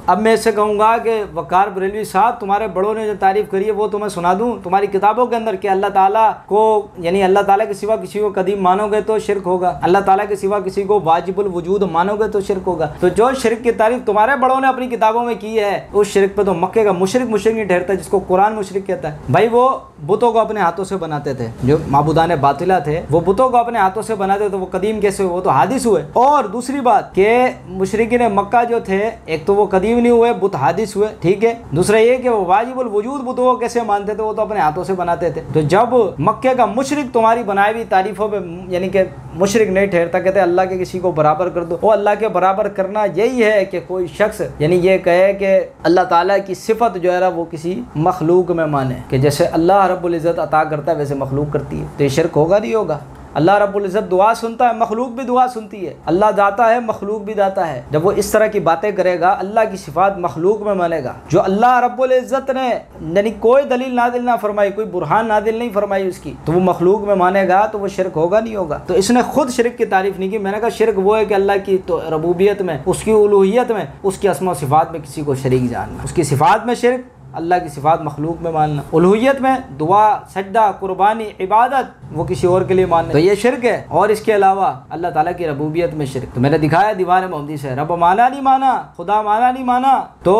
अब मैं इससे कहूँगा कि वकार बरेलवी साहब, तुम्हारे बड़ों ने जो तारीफ करी है वो तुम्हें सुना दूँ तुम्हारी किताबों के अंदर कि अल्लाह ताला को यानी अल्लाह ताला के सिवा किसी को कदीम मानोगे तो शिरक होगा, अल्लाह ताला के सिवा किसी को वाजिबुल वजूद मानोगे तो शिरक होगा। तो जो शिरक की तारीफ तुम्हारे बड़ों ने अपनी किताबों में की है उस शिरक पे तो मक्के का मुशरिक नहीं ठहरता, जिसको कुरान मुशरिक कहता है। भाई वो बुतों को अपने हाथों से बनाते थे, जो माबूदान बातिला थे वो बुतों को अपने हाथों से बनाते थे, तो वो कदीम कैसे हुए? वो तो हादिस हुए। और दूसरी बात कि मुशरिकीन मक्का जो थे, एक तो वो कदीम नहीं हुए, बुत हादिस हुए, ठीक है। दूसरा ये कि वो वाजिबुल वजूद बुतों को कैसे मानते थे? वो तो अपने हाथों से बनाते थे। तो जब मक्के का मुशरिक तुम्हारी बनाई हुई तारीफों पे यानी कि मुशरिक नहीं ठहरता, कहते अल्लाह के किसी को बराबर कर दो, वो अल्लाह के बराबर करना यही है कि कोई शख्स यानी ये कहे कि अल्लाह ताला की सिफत जो है ना वो किसी मखलूक में माने, कि जैसे अल्लाह रब्बुल इज़्ज़त अता करता है वैसे मखलूक करती है। तो ये शिरक होगा नहीं होगा? अल्लाह रब्बुल इज़्ज़त दुआ सुनता है, मखलूक भी दुआ सुनती है। अल्लाह दाता है, मखलूक भी दाता है। जब वो इस तरह की बातें करेगा, अल्लाह की सिफात मखलूक में मानेगा, जो अल्लाह रब्बुल इज़्ज़त ने यानी कोई दलील नादिल ना फरमाई, कोई बुरहान नादिल नहीं फरमाई उसकी, तो वो मखलूक में मानेगा, तो वो शिरक होगा नहीं होगा? तो इसने खुद शिरक की तारीफ नहीं की। मैंने कहा शिरक वो है कि अल्लाह की तो रबूबियत में, उसकी उलूहियत में, उसकी अस्मा सिफात में किसी को शरीक जानना। उसकी सिफात में शिरक, अल्लाह की सिफात मखलूक में मानना। उलूहियत में दुआ, सजदा, कुर्बानी, इबादत वो किसी और के लिए मानना, तो ये शिरक है। और इसके अलावा अल्लाह ताला की रबूबियत में शिरक। तो मैंने दिखाया दीवान मोहम्मदी से, रब माना नहीं माना, खुदा माना नहीं माना, तो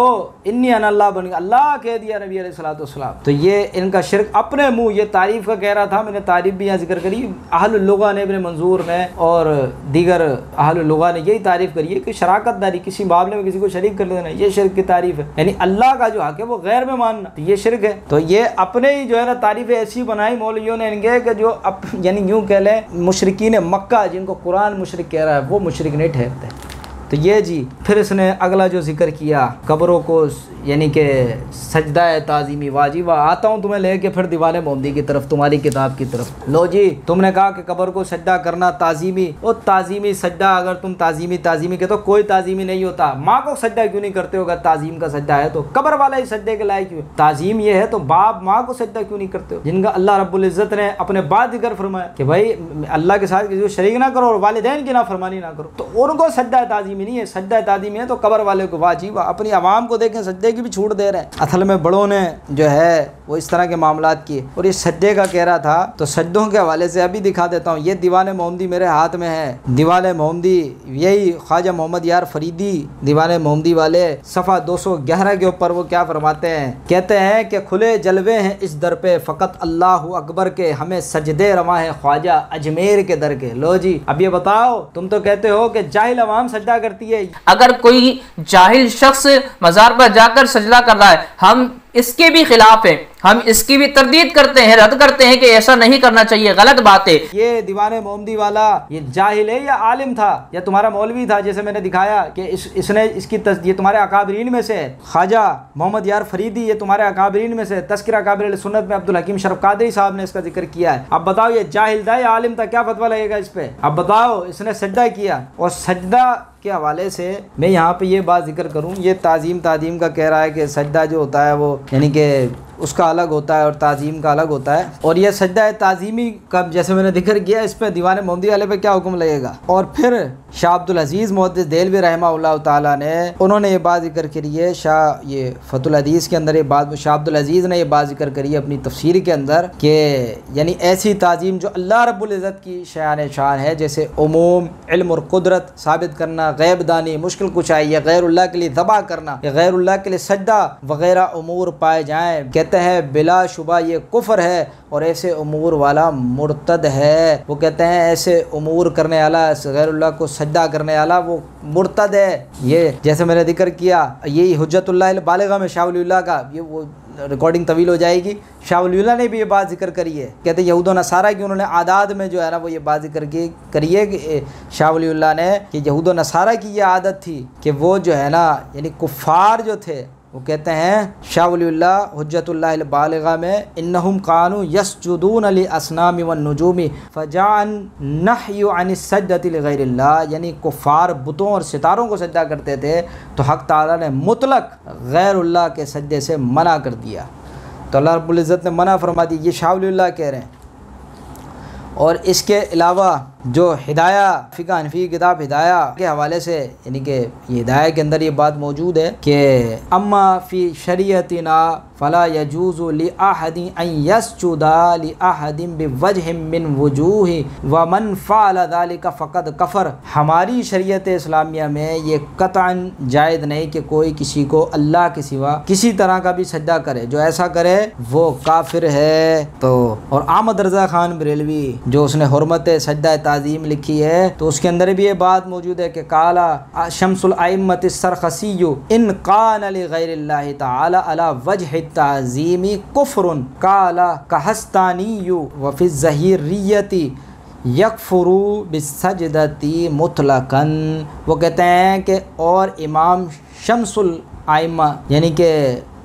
इन्नी अल्लाह बन गया, अल्लाह कह दिया नबी अलैहिस्सलातु वस्सलाम। तो ये इनका शिरक अपने मुँह, ये तारीफ़ का कह रहा था, मैंने तारीफ़ भी यहाँ जिक्र करी। अहलुल लुगा ने, इब्न मंजूर ने और दीगर अहलुल लुगा ने यही तारीफ़ करी है कि शराकतदारी, किसी मामले में किसी को शरीक कर देना, ये शिरक की तारीफ़ है। यानी अल्लाह का जो हक है वो गैर में मानना, तो ये शिरक है। तो ये अपने ही जो है ना तारीफ़ें ऐसी बनाई मौलवियों ने इनके कि जो यानी यूँ कह लें मुशरिकीन मक्का, जिनको कुरान मुशरिक कह रहा है, वो मुशरिक नहीं ठहरते। तो ये जी फिर इसने अगला जो जिक्र किया, कब्रों को यानी कि सजदा ताज़ीमी वाजिबा। आता हूँ तुम्हें लेके फिर दीवान मोहम्मदी की तरफ, तुम्हारी किताब की तरफ। लो जी, तुमने कहा कि कब्र को सजदा करना ताज़ीमी, और ताज़ीमी सजदा, अगर तुम ताज़ीमी के तो कोई ताज़ीमी नहीं होता। माँ को सजदा क्यों नहीं करते हो? अगर ताज़ीम का सजदा है तो कब्र वाला ही सजदे के लायक क्यों? ताज़ीम ये है तो बाप माँ को सजदा क्यों नहीं करते हो, जिनका अल्लाह रब्बुल इज़्ज़त ने अपने बाद जिक्र फरमाया कि भाई अल्लाह के साथ किसी को शरीक ना करो और वालिदैन की नाफरमानी ना करो, तो उनको सजदा ताज़ीमी नहीं है। सजदा ताज़ीमी है तो कब्र वाले को वाजिब। अपनी आवाम को देखें, सजदे की भी छूट दे रहे हैं। असल में बड़ों ने जो है वो इस तरह के मामलात किए। और ये सजदे का कह रहा था, तो सजदों के हवाले से अभी दिखा देता हूँ। ये दीवान मोहम्मदी मेरे हाथ में है, दीवान मोहम्मदी, यही ख्वाजा मोहम्मद यार फरीदी दीवान मोहम्मदी वाले सफ़ा 211 के ऊपर वो क्या फरमाते हैं? कहते हैं कि खुले जलवे हैं इस दर पे, फ़कत अल्लाह अकबर के, हमें सजदे रवा है ख्वाजा अजमेर के दर के। लो जी, अब ये बताओ, तुम तो कहते हो कि जाहिल अवाम सजदा करती है। अगर कोई जाहिल शख्स मज़ार पर जाकर सजदा कर रहा है, हम इसके भी खिलाफ हैं, हम इसकी भी तरदीद करते हैं, रद्द करते हैं कि ऐसा नहीं करना चाहिए, गलत बात है। ये दीवान मोहम्मदी वाला ये जाहिल है या आलिम था या तुम्हारा मौलवी था? जैसे मैंने दिखाया कि इसने इसकी ये तुम्हारे अकाबरीन में से है। ख्वाजा मोहम्मद यार फरीदी ये तुम्हारे अकाबरीन में से, तज़किरा अकाबिर सुन्नत में अब्दुल हकीम शरफ कादरी साहब ने इसका जिक्र किया है। अब बताओ ये जाहिल था या आलिम था? क्या फतवा लगेगा इस पे? अब बताओ, इसने सजदा किया। और सजदा के हवाले से मैं यहाँ पे ये बात जिक्र करूँ, ये ताज़ीम का कह रहा है कि सजदा जो होता है वो यानी कि उसका अलग होता है और ताज़ीम का अलग होता है। और ये सजदा ताज़ीमी का जैसे मैंने जिक्र किया, इस पर दीवान मोहम्मदी वाले पे क्या हुक्म लगेगा? और फिर शाह अब्दुल अजीज़ मुहद्दिस देलवी रहमहुल्लाह ताला ने उन्होंने ये बात जिक्र करी है, शाह ये फतुल हदीस के अंदर ये बात शाह अब्दुल अजीज़ ने ये बात जिक्र करी है अपनी तफसीर के अंदर कि यानी ऐसी ताज़ीम जो अल्लाह रब्बुल इज़्ज़त की शान शान है, जैसे उमूम, इल्म और कुदरत साबित करना, गैब दानी, मुश्किल कुशाई या गैरुल्लाह के लिए ज़बा करना या गैरुल्लाह के लिए सजदा वगैरह उमूर पाए जाएँ, कहते हैं बिला शुबा ये कुफ्र है और ऐसे उमूर वाला मुर्तद है। वो कहते हैं ऐसे उमूर करने वाला, गैरुल्लाह को सजदा करने वाला वो मुर्तद है। ये जैसे मैंने जिक्र किया, यही हुज्जतुल्लाह बालिगा में शाह वलीउल्लाह का, ये वो रिकॉर्डिंग तवील हो जाएगी, शाह वलीउल्लाह ने भी ये बात जिक्र करी है। कहते हैं यहूद व नसारा की उन्होंने आदात में जो है ना वो ये बात जिक्र करी है कि शाह वलीउल्लाह ने कि यहूद व नसारा की ये आदत थी कि वो जो है ना यानी कुफ़ार जो थे, वो कहते हैं शाह वलीउल्लाह हुज्जतुल्लाह बालिगा में, इन्नहुम कानू यसजुदून लि असनामी वन नुजूमी फजान नहयु अन सजदति लिगैरिल्लाह, यानी कुफ़ार बुतों और सितारों को सजदा करते थे तो हक़ ताला ने मुतलक गैरुल्लाह के सजदे से मना कर दिया। तो अल्लाह रब्बुल इज़्ज़त ने मना फरमा दी, ये शाह वलीउल्लाह कह रहे हैं। और इसके अलावा जो हिदाया फ़िक़्ह हनफ़ी किताब हिदाया के हवाले से, यानी कि ये हिदाया के अंदर ये बात मौजूद है कि अम्मा फ़ी शरीयतिना फ़ला यजूज़ु लिअहदिन अन यस्जुदा लिअहदिन बिवजहिन मिन वजूहि व मन फ़अल ज़ालिका फ़क़द कफ़र। हमारी शरीयत इस्लामिया में ये कतअन जायज़ नहीं कि कोई किसी को अल्लाह के सिवा किसी तरह का भी सजदा करे, जो ऐसा करे वो काफिर है। तो और अहमद रज़ा ख़ान बरेलवी जो उसने हुर्मत सजदा ताज़ीम लिखी है, तो उसके अंदर भी ये बात मौजूद है कि काला शम्सुल अइम्मत सरखसिय्यु इन कान लिग़ैरिल्लाहि तआला अला वजहि ताज़ीमी कुफ्रुन काला कहस्तानियु व फी ज़हीरियति यकफुरु बिसजदती मुतलकन। वो कहते हैं कि और इमाम शम्सुल आइम्मा यानी कि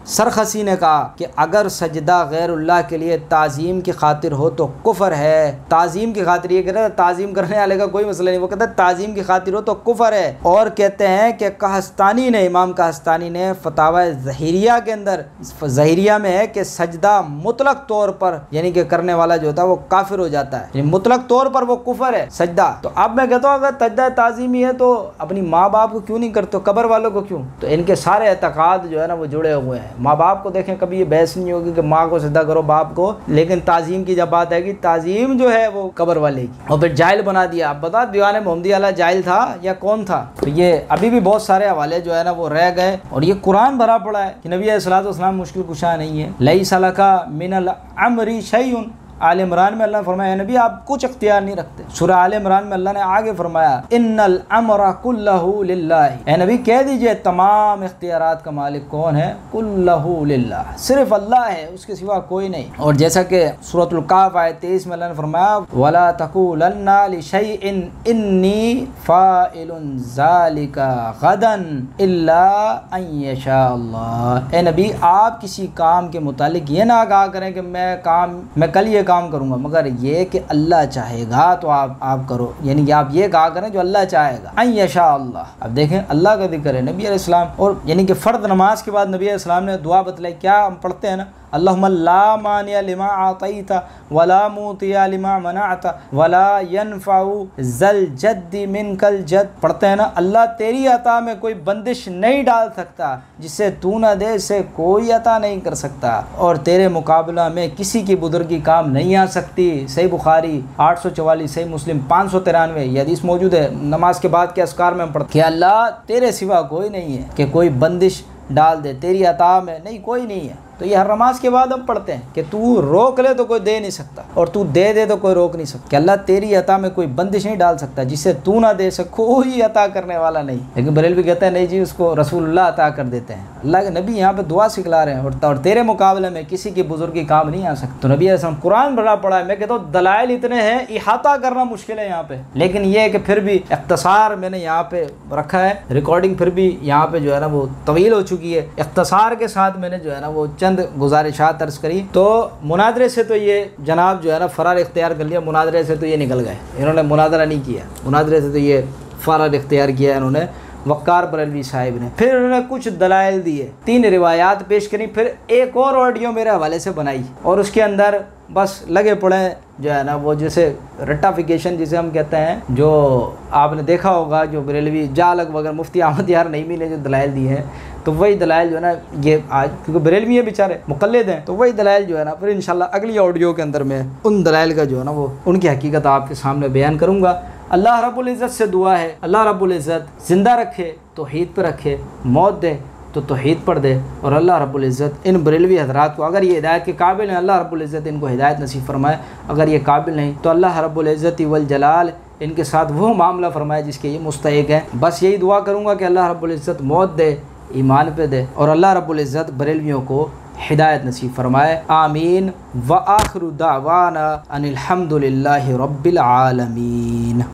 सरखसी ने कहा कि अगर सजदा गैरुल्लाह के लिए ताज़ीम की खातिर हो तो कुफ़र है। ताज़ीम की खातिर, ये कहते हैं ताज़ीम करने वाले का कोई मसला नहीं, वो कहते हैं ताज़ीम की खातिर हो तो कुफ़र है। और कहते हैं कि कहस्तानी ने, इमाम कहस्तानी ने फतावा ज़हीरिया के अंदर, ज़हीरिया में है कि सजदा मुतलक तौर पर यानी कि करने वाला जो होता है वो काफिर हो जाता है, यानी मुतलक तौर पर वो कुफ़र है सजदा। तो अब मैं कहता हूँ अगर सजदा ताज़ीमी है तो अपनी माँ बाप को क्यों नहीं करते, कब्र वालों को क्यों? तो इनके सारे एतक़ाद जो है ना वो जुड़े हुए हैं। माँ बाप को देखें, कभी ये बहस नहीं होगी कि माँ को सजदा करो बाप को, लेकिन ताज़ीम की जब बात है कि ताज़ीम जो है वो कब्र वाले की। और फिर जाहिल बना दिया। आप बता दीवान मोहम्मदी वाला जाहिल था या कौन था? तो ये अभी भी बहुत सारे हवाले जो है ना वो रह गए। और ये कुरान भरा पड़ा है कि नबी अलैहिस्सलातु वस्सलाम मुश्किल कुशा नहीं है। लैसा लका मिनल अम्रि शैउन, आल इमरान में अल्लाह ने फरमाया नबी आप कुछ अख्तियार नहीं रखते। सूरह आल इमरान में अल्लाह ने आगे फरमाया इन्नल अम्रा कुल्लहु लिल्लाह, ए नबी कह दीजिए तमाम इख्तियारात का मालिक कौन है? कुल्लहु लिल्लाह, सिर्फ अल्लाह है, उसके सिवा कोई नहीं। और जैसा कि सूरतुल कहफ आयत 23 में अल्लाह ने फरमाया वला तक़ूलन्ना लिशैइन इन्नी फ़ाइलुन ज़ालिका गदन इल्ला अन यशा अल्लाह। ए नबी आप किसी काम के मुतालिक ये ना कहा करें कि मैं कल ये काम करूंगा, मगर ये कि अल्लाह चाहेगा तो आप करो, यानी आप ये कहा करें जो अल्लाह चाहेगा। अन यशा अल्लाह। अब देखें अल्लाह का जिक्र है नबी अलैहिस्सलाम, और यानी कि फ़र्द नमाज के बाद नबी अलैहिस्सलाम ने दुआ बतलाई। क्या हम पढ़ते हैं ना, अल्लाहुम्मा ला मानिया लिमा आतैता वला मूतिया लिमा मनाअता वला यनफउ ज़ल जद्दी मिनकल जद। पढ़ते हैं ना, अल्लाह तेरी अता में कोई बंदिश नहीं डाल सकता, जिसे तू न दे से कोई अता नहीं कर सकता, और तेरे मुकाबला में किसी की बुजुर्गी काम नहीं आ सकती। सही बुखारी 844, सही मुस्लिम 593 ये हदीस मौजूद है। नमाज के बाद के अस्कार में हम पढ़ते कि अल्लाह तेरे सिवा कोई नहीं है कि कोई बंदिश डाल दे, तेरी अता में नहीं कोई नहीं है। तो ये हर नमाज के बाद हम पढ़ते हैं कि तू रोक ले तो कोई दे नहीं सकता, और तू दे दे तो कोई रोक नहीं सकता, कि अल्लाह तेरी अता में कोई बंदिश नहीं डाल सकता, जिसे तू ना दे सके कोई अता करने वाला नहीं। लेकिन बरेलवी कहते हैं नहीं जी, उसको रसूलुल्लाह अता कर देते हैं। अल्लाह के नबी यहाँ पे दुआ सिखला रहे हैं, और तेरे मुकाबले में किसी की बुजुर्गी काम नहीं आ सकती। तो नबी अलैहिस्सलाम कुरान भरा पड़ा है। मैं कहता हूँ दलाइल इतने हैं, इहाता करना मुश्किल है यहाँ पे, लेकिन ये है कि फिर भी इख्तिसार मैंने यहाँ पे रखा है। रिकॉर्डिंग फिर भी यहाँ पे जो है ना वो तवील हो चुकी है। इख्तिसार के साथ मैंने जो है ना वो चंद गुजारिशात अर्ज करी। तो मुनादरे से तो ये जनाब जो है ना फरार इख्तियार कर लिया, मुनादरे से तो ये निकल गए, इन्होंने मुनादरा नहीं किया, मुनादरे से तो ये फरार इख्तियार किया इन्होंने वक़ार बरेलवी साहिब ने। फिर उन्होंने कुछ दलाइल दिए, 3 रिवायात पेश करी, फिर एक और ऑडियो मेरे हवाले से बनाई, और उसके अंदर बस लगे पड़े जो है ना वो जैसे रट्टाफिकेशन जिसे हम कहते हैं, जो आपने देखा होगा जो बरेलवी जालक वगैरह मुफ्ती अहमद यार नईमी ने जो दलाइल दी हैं, तो वही दलाइल जो है ना ये आज क्योंकि बरेलवी है बेचारे मुक़ल्लिद हैं, तो वही दलाइल जो है ना फिर इंशाल्लाह अगली ऑडियो के अंदर में उन दलाइल का जो है ना वो उनकी हकीकत आपके सामने बयान करूँगा। अल्लाह रब्बुल इज़्ज़त से दुआ है, अल्लाह रब्बुल इज़्ज़त ज़िंदा रखे तौहीद पर रखे, मौत दे तो तौहीद पर दे, और अल्लाह रब्बुल इज़्ज़त इन बरेलवी हज़रात को अगर ये हिदायत के काबिल हैं अल्लाह रब्बुल इज़्ज़त इनको हिदायत नसीब फरमाए, अगर ये काबिल नहीं तो अल्लाह रब्बुल इज़्ज़त वल जलाल इनके साथ वो मामला फरमाए जिसके ये मुस्तहिक़ हैं। बस यही दुआ करूँगा कि अल्लाह रब्बुल इज़्ज़त मौत दे, ईमान पे दे, और अल्लाह रब्बुल इज़्ज़त बरेलवियों को हिदायत नसीब फरमाए। आमीन व आखिरु दावाना अनिल हम्दुलिल्लाहि रब्बिल आलमीन।